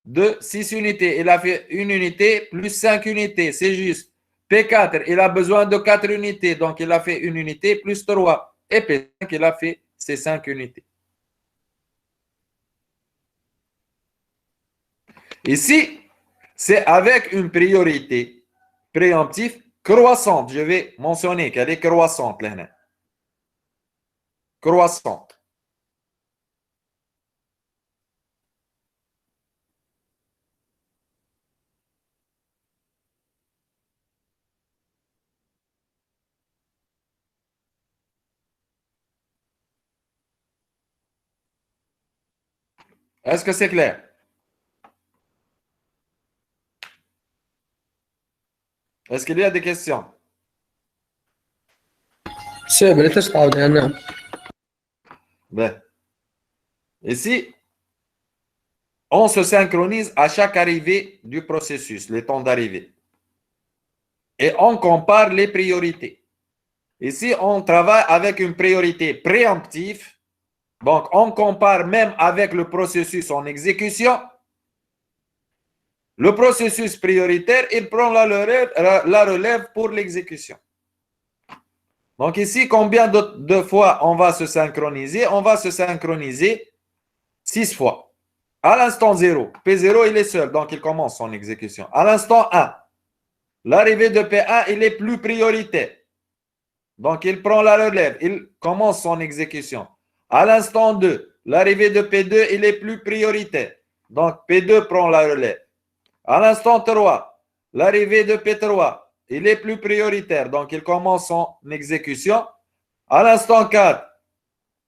de 6 unités, il a fait 1 unité plus 5 unités, c'est juste. P4, il a besoin de 4 unités, donc il a fait 1 unité plus 3. Et P5, il a fait ses 5 unités. Ici, c'est avec une priorité préemptive croissante. Je vais mentionner qu'elle est croissante. Croissante. Est-ce que c'est clair? Est-ce qu'il y a des questions? Ben. Ici, on se synchronise à chaque arrivée du processus, les temps d'arrivée. Et on compare les priorités. Ici, on travaille avec une priorité préemptive. Donc, on compare même avec le processus en exécution. Le processus prioritaire, il prend la relève pour l'exécution. Donc ici, combien de fois on va se synchroniser? On va se synchroniser 6 fois. À l'instant 0, P0, il est seul, donc il commence son exécution. À l'instant 1, l'arrivée de P1, il est plus prioritaire. Donc il prend la relève, il commence son exécution. À l'instant 2, l'arrivée de P2, il est plus prioritaire. Donc P2 prend la relève. À l'instant 3, l'arrivée de P3, il est plus prioritaire, donc il commence son exécution. À l'instant 4,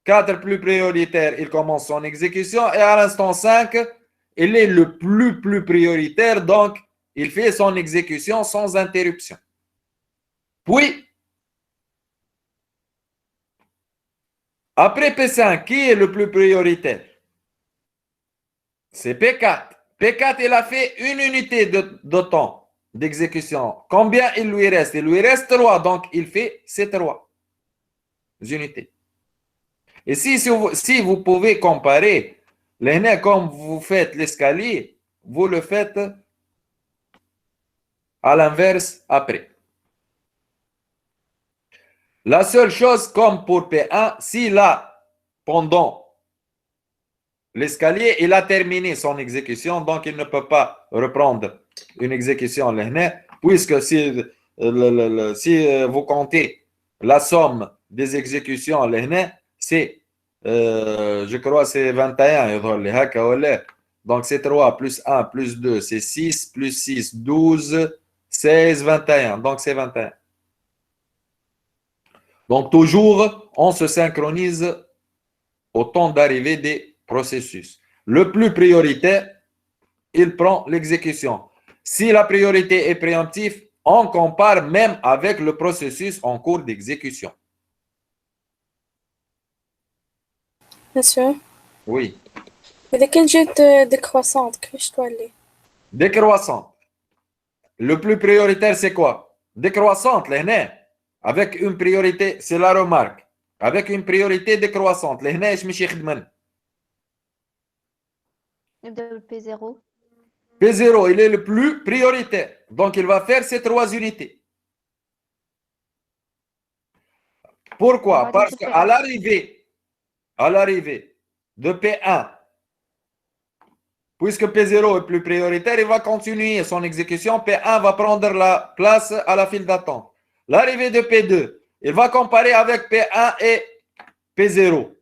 4 plus prioritaire, il commence son exécution. Et à l'instant 5, il est le plus prioritaire, donc il fait son exécution sans interruption. Puis, après P5, qui est le plus prioritaire? C'est P4. P4, il a fait 1 unité de temps d'exécution. Combien il lui reste? Il lui reste 3, donc il fait ces 3 unités. Et si vous pouvez comparer, comme vous faites l'escalier, vous le faites à l'inverse après. La seule chose, comme pour P1, si là, pendant l'escalier, il a terminé son exécution, donc il ne peut pas reprendre une exécution, puisque si vous comptez la somme des exécutions, c'est, je crois, c'est 21. Donc c'est 3 plus 1 plus 2, c'est 6 plus 6, 12, 16, 21. Donc c'est 21. Donc toujours, on se synchronise au temps d'arrivée des processus. Le plus prioritaire, il prend l'exécution. Si la priorité est préemptive, on compare même avec le processus en cours d'exécution. Monsieur? Oui. إذا كان جات décroissante كيفاش تولي؟ Décroissante. Le plus prioritaire, c'est quoi? Décroissante, avec une priorité, c'est la remarque. Avec une priorité décroissante. P0. P0, il est le plus prioritaire. Donc, il va faire ces 3 unités. Pourquoi? Parce qu'à l'arrivée de P1, puisque P0 est plus prioritaire, il va continuer son exécution. P1 va prendre la place à la file d'attente. L'arrivée de P2, il va comparer avec P1 et P0.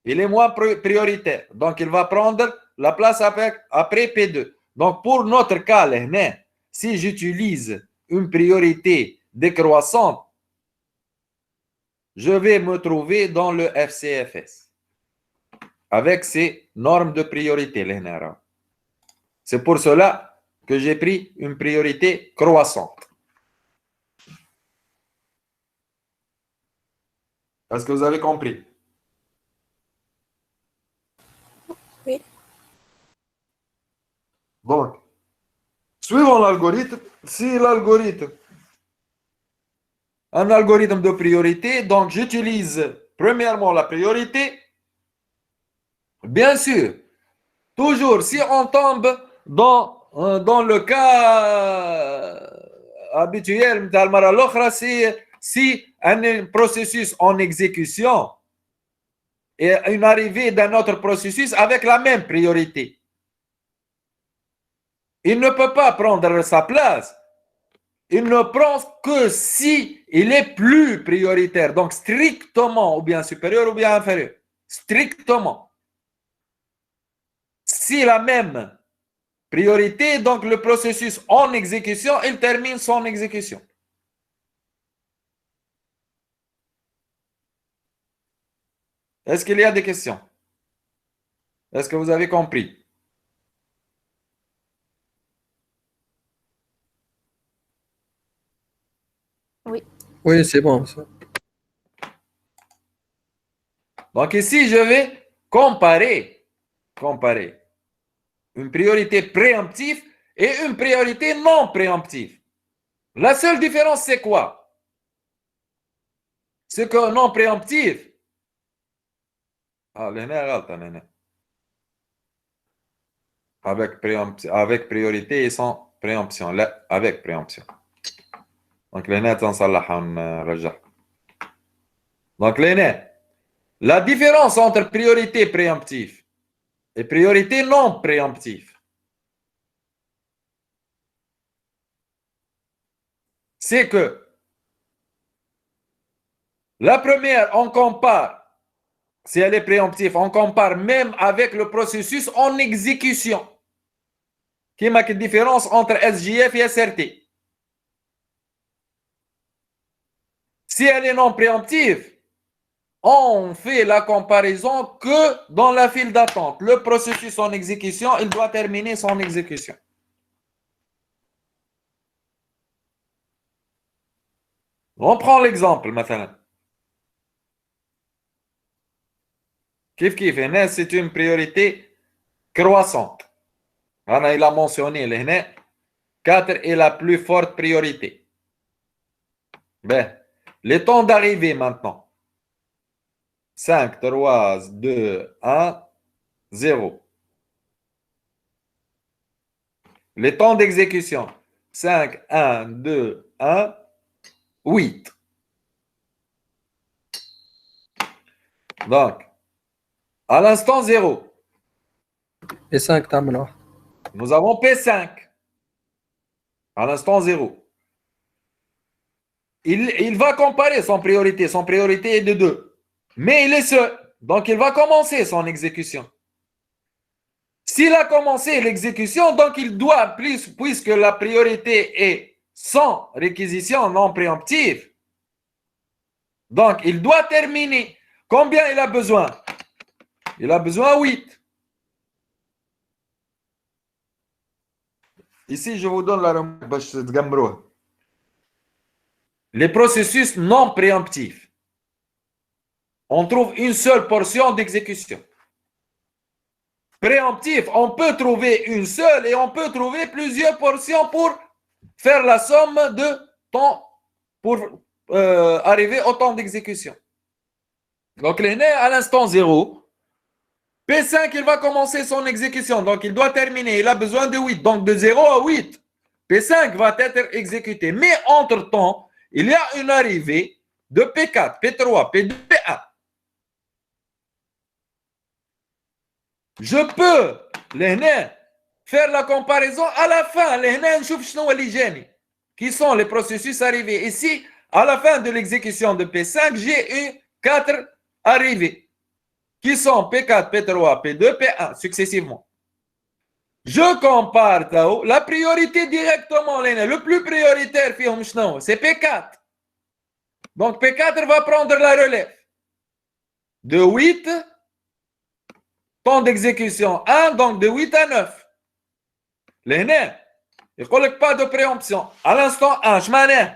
Il est moins prioritaire. Donc, il va prendre la place après P2. Donc, pour notre cas, si j'utilise une priorité décroissante, je vais me trouver dans le FCFS avec ces normes de priorité. C'est pour cela que j'ai pris une priorité croissante. Est-ce que vous avez compris? Oui. Donc, suivant l'algorithme, si l'algorithme, un algorithme de priorité, donc j'utilise premièrement la priorité. Bien sûr, toujours, si on tombe dans le cas habituel, si un processus en exécution et une arrivée d'un autre processus avec la même priorité, il ne peut pas prendre sa place. Il ne prend que si il est plus prioritaire, donc strictement, ou bien supérieur ou bien inférieur. Strictement. Si la même priorité, donc le processus en exécution, il termine son exécution. Est-ce qu'il y a des questions? Est-ce que vous avez compris? Oui. Oui, c'est bon. Ça. Donc ici, je vais comparer une priorité préemptive et une priorité non préemptive. La seule différence, c'est quoi? C'est que non préemptive. Avec priorité et sans préemption. Là, avec préemption. Donc, donc, la différence entre priorité préemptive et priorité non préemptive, c'est que la première, on compare, si elle est préemptive, on compare même avec le processus en exécution. Qui marque une différence entre SJF et SRT. Si elle est non préemptive, on fait la comparaison que dans la file d'attente. Le processus en exécution, il doit terminer son exécution. On prend l'exemple, maintenant. Kif, c'est une priorité croissante. Il a mentionné, 4 est la plus forte priorité. Ben, les temps d'arrivée maintenant. 5, 3, 2, 1, 0. Les temps d'exécution. 5, 1, 2, 1, 8. Donc, à l'instant 0. P5 تعمل Nous avons P5. À l'instant 0. Il va comparer son priorité. Son priorité est de 2. Mais il est seul. Donc, il va commencer son exécution. S'il a commencé l'exécution, donc il doit, puisque la priorité est sans réquisition non préemptive, donc il doit terminer. Combien il a besoin? Il a besoin 8. Ici, je vous donne la remarque. Les processus non préemptifs. On trouve une seule portion d'exécution. Préemptif, on peut trouver une seule et on peut trouver plusieurs portions pour faire la somme de temps pour arriver au temps d'exécution. Donc, l'aîné, à l'instant 0, P5, il va commencer son exécution. Donc, il doit terminer. Il a besoin de 8. Donc, de 0 à 8, P5 va être exécuté. Mais entre-temps, il y a une arrivée de P4, P3, P2, P1. Je peux, faire la comparaison à la fin. Qui sont les processus arrivés. Ici, à la fin de l'exécution de P5, j'ai eu 4 arrivées. Qui sont P4, P3, P2, P1, successivement. Je compare la priorité directement, le plus prioritaire, c'est P4. Donc P4 va prendre la relève. De 8, temps d'exécution 1, donc de 8 à 9. Il n'y a pas de préemption. À l'instant 1, je m'en ai.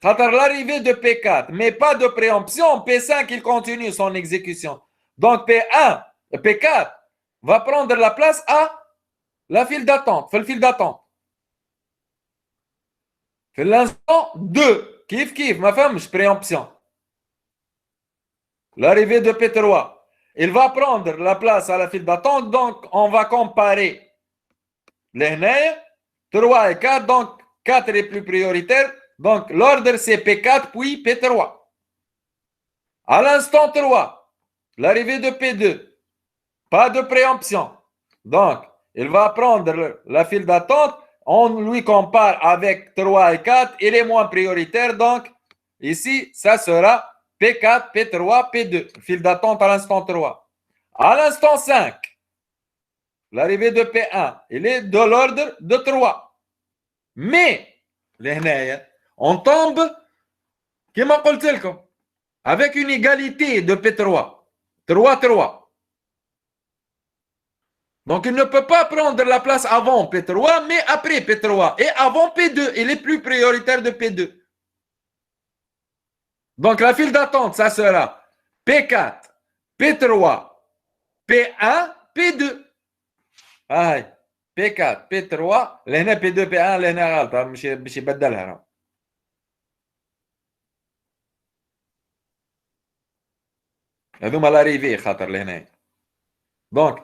L'arrivée de P4, mais pas de préemption, P5, il continue son exécution. Donc P1, P4 va prendre la place à la file d'attente. Le fil d'attente. L'instant 2, kiff, ma femme, je préemption. L'arrivée de P3, il va prendre la place à la file d'attente, donc on va comparer les nerfs, 3 et 4, donc 4 est plus prioritaire, donc l'ordre c'est P4 puis P3. À l'instant 3, l'arrivée de P2, pas de préemption, donc il va prendre la file d'attente, on lui compare avec 3 et 4, il est moins prioritaire, donc ici ça sera P4, P3, P2, file d'attente à l'instant 3. À l'instant 5, l'arrivée de P1, il est de l'ordre de 3. Mais, on tombe, avec une égalité de P3. 3, 3. Donc, il ne peut pas prendre la place avant P3, mais après P3. Et avant P2, il est plus prioritaire de P2. Donc, la file d'attente, ça sera P4, P3, P1, P2. Aïe. P4, P3, l'année P2, P1, l'année غلطة مش يبدلها. هذوما l'arrivée خاطر لهنا. Donc,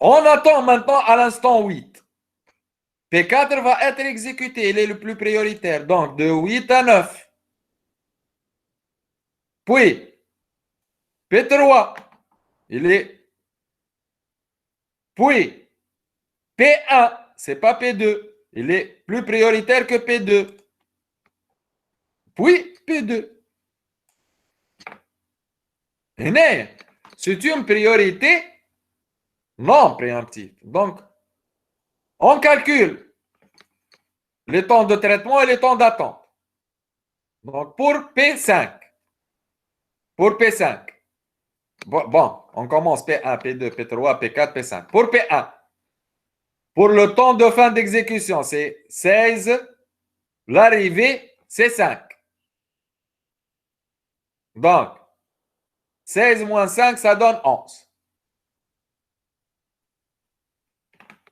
on attend maintenant à l'instant 8. P4 va être exécuté, il est le plus prioritaire. Donc, de 8 à 9. Puis, P3, il est... Puis, P1, c'est pas P2. Il est plus prioritaire que P2. Puis, P2. C'est une priorité non préemptive. Donc, on calcule les temps de traitement et les temps d'attente. Donc, pour P5, bon, on commence P1, P2, P3, P4, P5. Pour P1, pour le temps de fin d'exécution, c'est 16. L'arrivée, c'est 5. Donc, 16 moins 5, ça donne 11.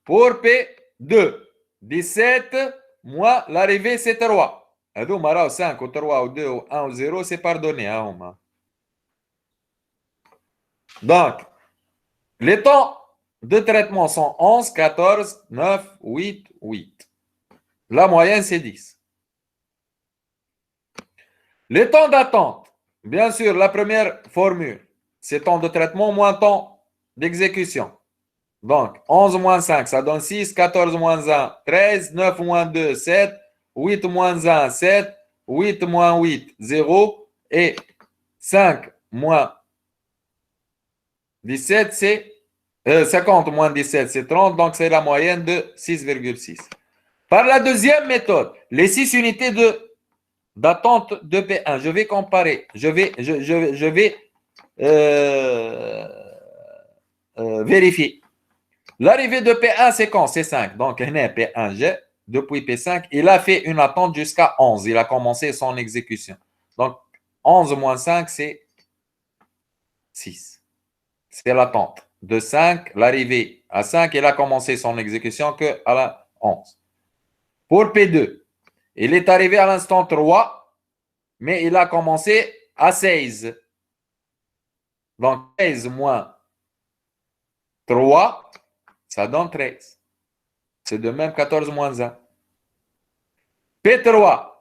Pour P2, 17 moins l'arrivée, c'est 3. Adou mara 5 ou 3 ou 2 ou 1 ou 0, c'est pardonné. Donc, les temps de traitement sont 11, 14, 9, 8, 8. La moyenne, c'est 10. Les temps d'attente, bien sûr, la première formule, c'est temps de traitement moins temps d'exécution. Donc, 11 moins 5, ça donne 6, 14 moins 1, 13, 9 moins 2, 7, 8 moins 1, 7, 8 moins 8, 0, et 5 moins 17, c'est 50 moins 17, c'est 30, donc c'est la moyenne de 6,6. Par la deuxième méthode, les 6 unités d'attente de P1, je vais comparer, je vais vérifier. L'arrivée de P1, c'est quand? C'est 5. Donc, P1G, depuis P5, il a fait une attente jusqu'à 11. Il a commencé son exécution. Donc, 11 moins 5, c'est 6. C'est l'attente. De 5, l'arrivée à 5, il a commencé son exécution qu'à la 11. Pour P2, il est arrivé à l'instant 3, mais il a commencé à 16. Donc, 16 moins 3, ça donne 13. C'est de même 14 moins 1. P3,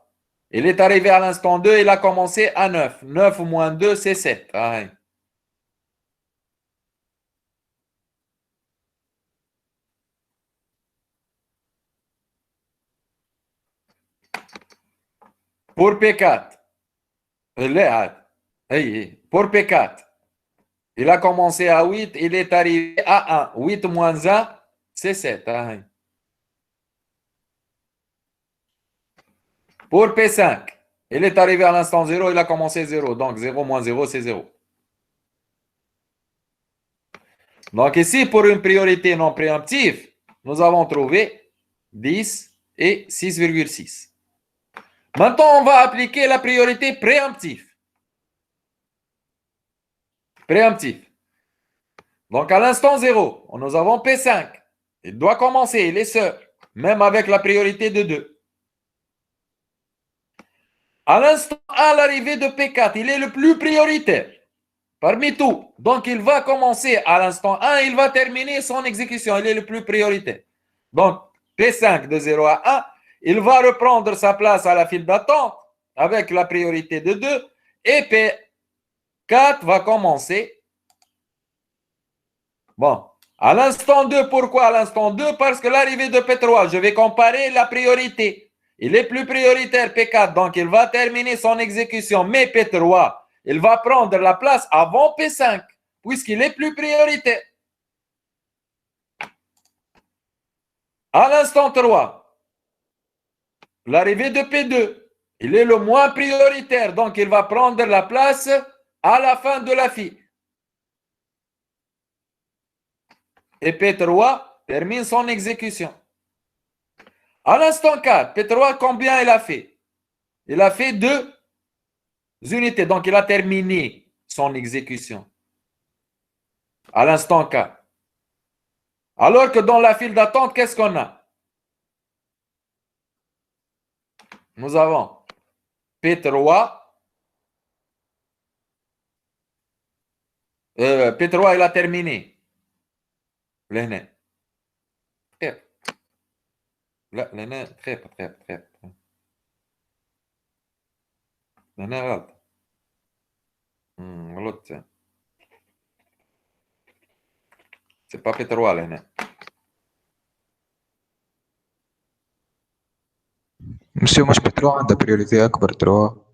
il est arrivé à l'instant 2, il a commencé à 9. 9 moins 2, c'est 7. Ah, pour P4, pour P4, il a commencé à 8, il est arrivé à 1. 8 moins 1, C7. Hein. Pour P5, il est arrivé à l'instant 0, il a commencé 0. Donc 0 moins 0, c'est 0. Donc ici, pour une priorité non préemptive, nous avons trouvé 10 et 6,6. Maintenant, on va appliquer la priorité préemptive. Préemptive. Donc à l'instant 0, nous avons P5. Il doit commencer, il est seul, même avec la priorité de 2. À l'instant 1, l'arrivée de P4, il est le plus prioritaire parmi tout. Donc, il va commencer à l'instant 1, il va terminer son exécution. Il est le plus prioritaire. Donc, P5 de 0 à 1, il va reprendre sa place à la file d'attente avec la priorité de 2 et P4 va commencer. Bon, à l'instant 2, pourquoi à l'instant 2? Parce que l'arrivée de P3, je vais comparer la priorité. Il est plus prioritaire P4, donc il va terminer son exécution. Mais P3, il va prendre la place avant P5, puisqu'il est plus prioritaire. À l'instant 3, l'arrivée de P2, il est le moins prioritaire, donc il va prendre la place à la fin de la file. Et P3 termine son exécution. À l'instant 4, P3, combien il a fait? Il a fait 2 unités. Donc, il a terminé son exécution. À l'instant 4. Alors que dans la file d'attente, qu'est-ce qu'on a? Nous avons P3. P3, il a terminé. L'année. لا لهنا تخيط لهنا غلط غلطت سي با P3 لهنا مسيو مش بترو عنده بريوريتي أكبر ترو.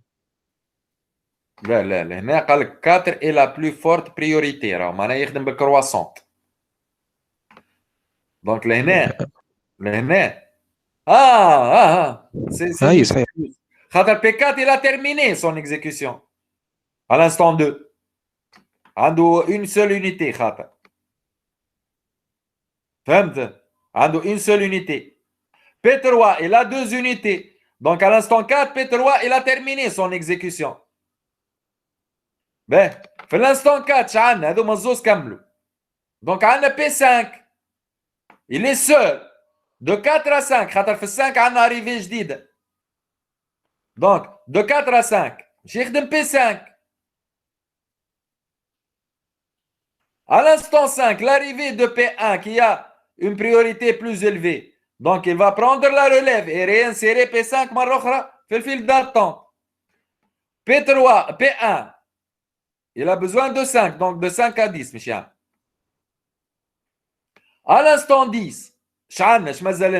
لا لهنا قال لك 4 est la plus forte priorité راه معناها يخدم بالكرواسونت دونك لهنا صحيح صحيح. خاطر P4 il a terminé son exécution à l'instant 2 عنده une seule unité خاطر فهمت عنده une seule unité. P3 il a 2 unités, donc à l'instant 4 P3 il a terminé son exécution. Ben في l'instant 4 عندنا هذوما الزوز كملوا. Donc عندنا P5 il est seul de 4 à 5 خاطر في 5 عندنا arrivée جديدة. Donc de 4 à 5 باش يخدم P5. À l'instant 5 l'arrivée de P1 qui a une priorité plus élevée. Donc il va prendre la relève et réinsérer P5 مرة أخرى في الفيل d'attente. P3 P1 il a besoin de 5, donc de 5 à 10 مش يعني. À l'instant 10 شعلنا اش مازال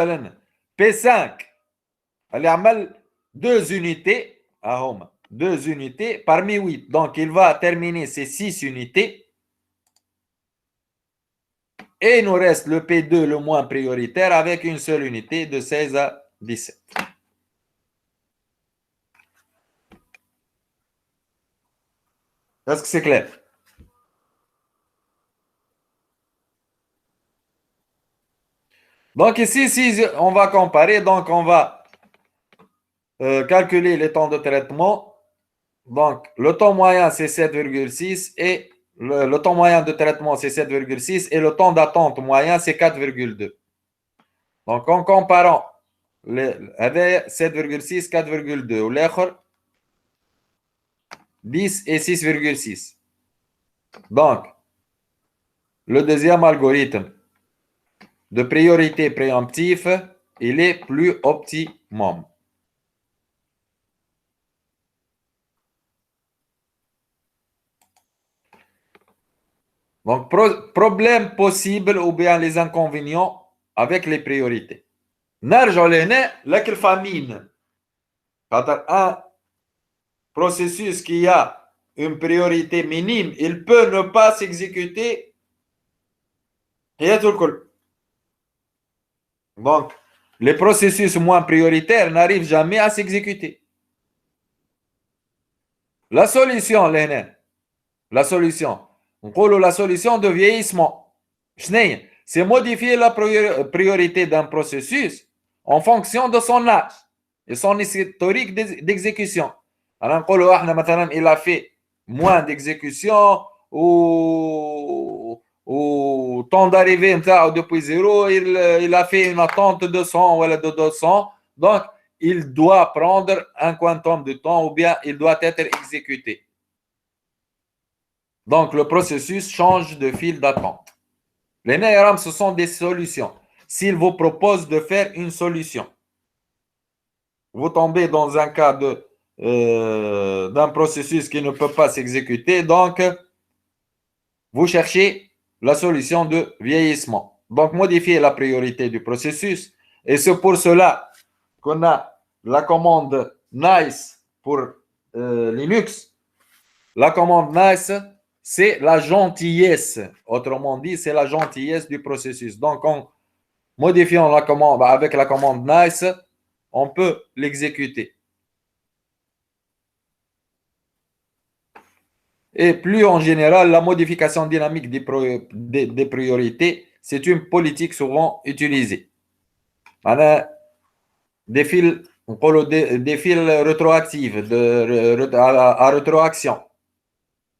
لنا P5 اللي عمل 2 unités هما 2 unités parmi 8, donc il va terminer ses 6 unités et il nous reste le P2 le moins prioritaire avec une seule unité de 16 à 17. Est-ce que c'est clair? Donc ici, si on va comparer, donc on va calculer les temps de traitement. Donc le temps moyen c'est 7,6 et le temps moyen de traitement c'est 7,6 et le temps d'attente moyen c'est 4,2. Donc en comparant avec 7,6, 4,2 ou l'autre 10 et 6,6. Donc le deuxième algorithme de priorité préemptive, il est plus optimum. Donc, problème possible ou bien les inconvénients avec les priorités. نرجع لهنا لك الفامين. Un processus qui a une priorité minime, il peut ne pas s'exécuter Et tout le coup. Donc, les processus moins prioritaires n'arrivent jamais à s'exécuter. La solution, Lénin, la solution, on parle la solution de vieillissement. C'est modifier la priorité d'un processus en fonction de son âge et son historique d'exécution. Alors, il a fait moins d'exécution ou temps d'arrivée depuis zéro, il a fait une attente de 100 ou de 200. Donc, il doit prendre un quantum de temps ou bien il doit être exécuté. Donc, le processus change de fil d'attente. Les NRM, ce sont des solutions. S'il vous propose de faire une solution, vous tombez dans un cas d'un processus qui ne peut pas s'exécuter, donc vous cherchez la solution de vieillissement. Donc, modifier la priorité du processus. Et c'est pour cela qu'on a la commande nice pour Linux. La commande nice, c'est la gentillesse. Autrement dit, c'est la gentillesse du processus. Donc, en modifiant la commande avec la commande nice, on peut l'exécuter. Et plus en général, la modification dynamique des priorités, c'est une politique souvent utilisée. Des fils rétroactifs à rétroaction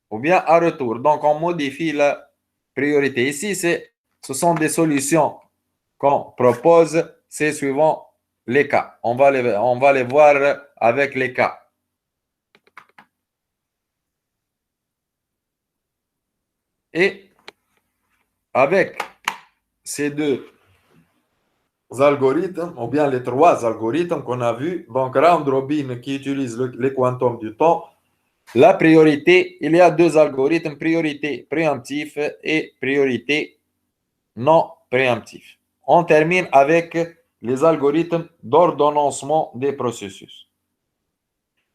ou bien à retour. Donc, on modifie la priorité. Ici, ce sont des solutions qu'on propose, c'est suivant les cas. On va les voir avec les cas. Et avec ces deux algorithmes, ou bien les trois algorithmes qu'on a vus, donc round robin qui utilise les quantums du temps, la priorité, il y a deux algorithmes, priorité préemptif et priorité non préemptif. On termine avec les algorithmes d'ordonnancement des processus.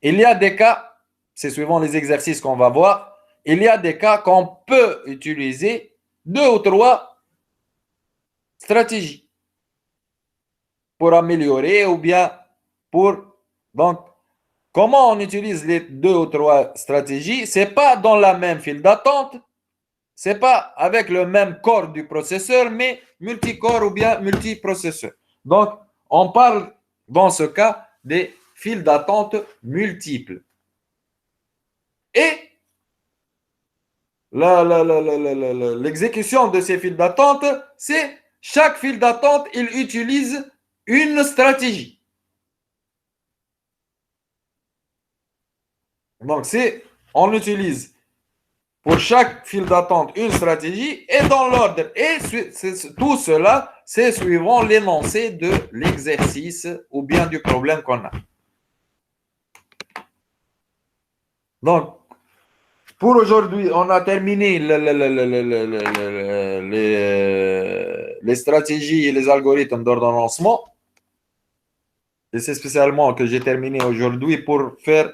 Il y a des cas, c'est suivant les exercices qu'on va voir, il y a des cas qu'on peut utiliser deux ou trois stratégies pour améliorer ou bien pour... Donc, comment on utilise les deux ou trois stratégies? Ce n'est pas dans la même file d'attente, ce n'est pas avec le même corps du processeur, mais multicorps ou bien multiprocesseur. Donc, on parle dans ce cas des files d'attente multiples. Et l'exécution de ces files d'attente, c'est chaque file d'attente, il utilise une stratégie. Donc, on utilise pour chaque file d'attente une stratégie et dans l'ordre. Et tout cela, c'est suivant l'énoncé de l'exercice ou bien du problème qu'on a. Donc, pour aujourd'hui, on a terminé les stratégies et les algorithmes d'ordonnancement. Et c'est spécialement que j'ai terminé aujourd'hui pour faire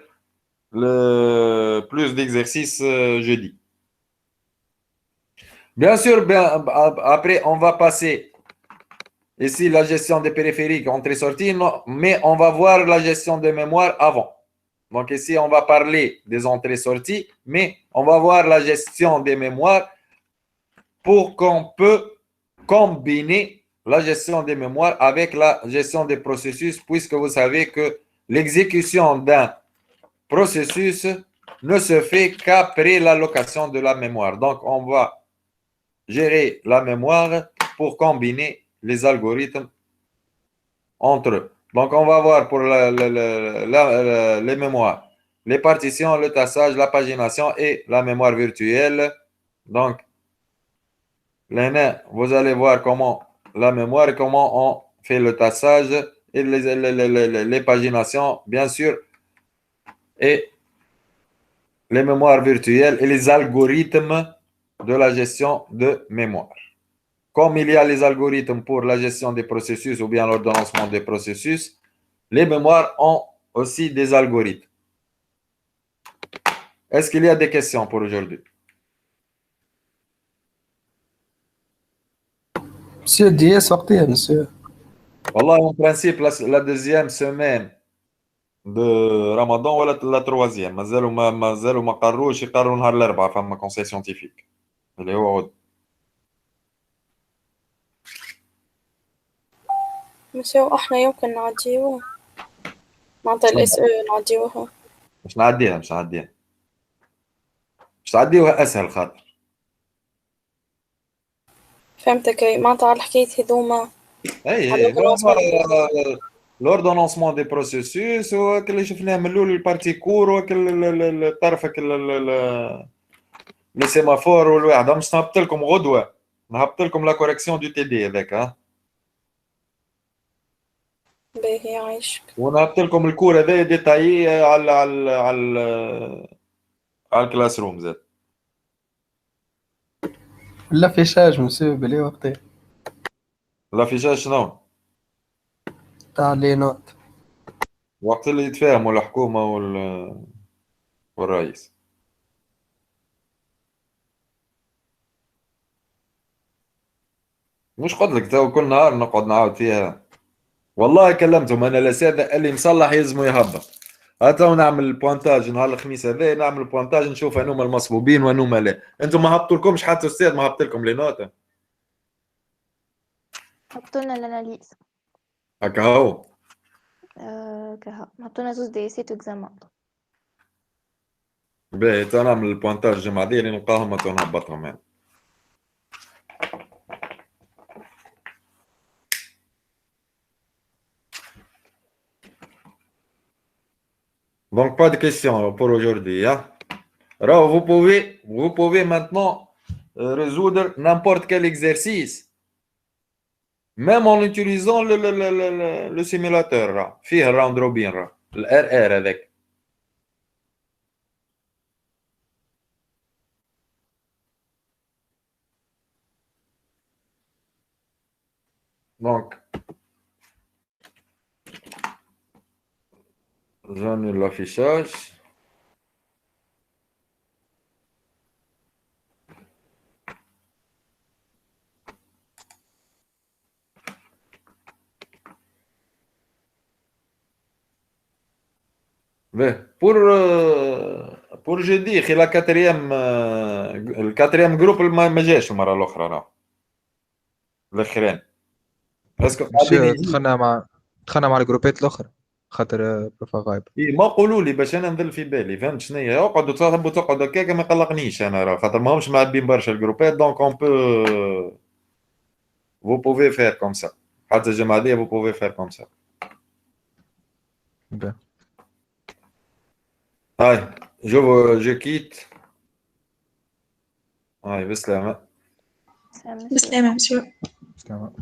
plus d'exercices jeudi. Bien sûr, après, on va passer ici la gestion des périphériques, entrée-sortie, mais on va voir la gestion de mémoire avant. Donc ici, on va parler des entrées-sorties, mais on va voir la gestion des mémoires pour qu'on peut combiner la gestion des mémoires avec la gestion des processus, puisque vous savez que l'exécution d'un processus ne se fait qu'après l'allocation de la mémoire. Donc, on va gérer la mémoire pour combiner les algorithmes entre eux. Donc, on va voir pour les mémoires, les partitions, le tassage, la pagination et la mémoire virtuelle. Donc, vous allez voir comment la mémoire et comment on fait le tassage et les paginations, bien sûr, et les mémoires virtuelles et les algorithmes de la gestion de mémoire. Comme il y a les algorithmes pour la gestion des processus ou bien l'ordonnancement des processus, les mémoires ont aussi des algorithmes. Est-ce qu'il y a des questions pour aujourd'hui? مسيو دياس وقتها مسيو والله en principe la deuxième semaine de Ramadan ولا la troisième مازالوا ما قروش يقروا نهار الأربعاء فما conseil scientifique اللي هو غد. مسيو احنا يمكن نعديوه معناتها الاس نعديوها. مش نعديها مش تعديوها أسهل خاطر فهمتك اي معناتها على الحكاية هذوما اي l'ordonnancement des processus وكل اللي شفناه من الاول البارتي كور وكل طرفك لي سيمافور والواحد مش نهبط لكم غدوه نهبط لكم لا كوريكسيون دو تي دي هذاك ها باهي عايشك. ونهبط لكم الكور هذايا ديتايي على الكلاس روم زاد. الافيشاج مسيو بلي وقتها لافيشاج شنو؟ تاع لي نوت وقت اللي يتفاهموا الحكومه والرئيس. مش قلت لك تو كل نهار نقعد نعاود فيها والله كلمتهم انا الاساتذه اللي مصلح يلزموا يهبط هاتوا نعمل البوانتاج نهار الخميس هذا نعمل البوانتاج نشوف انهم المصبوبين وانهم لا انتم ما هبطولكمش حتى استاذ ما هبط لكم لي نوت حطولنا الاناليز هكا هو كها حطولنا زوز ديسيت واكزامان. باهي تو نعمل البوانتاج الجمعة دي اللي نلقاهم تو نهبطهم يعني. Donc pas de questions pour aujourd'hui hein. Alors vous pouvez maintenant résoudre n'importe quel exercice même en utilisant le simulateur راه فيه الراوند روبين راه الار هذاك. Donc j'annule l'affichage. pour jeudi خي لا كاتريام الكاتريام جروب ما جاش المره الاخرى راه الاخرين اسكو دخلنا مع الجروبات الاخرى خاطر بروفا غايب. ما قولوا لي باش انا نذل في بالي فهمت شنو هي اقعدوا تقعدوا هكاك ما يقلقنيش انا راه خاطر ماهمش معبين برشا الجروبات دونك اون بو vous pouvez faire comme ça حتى الجمعة دي vous pouvez faire comme ça. هاي je quitte. هاي بسلامة. بسلامة مسيو. سلامة.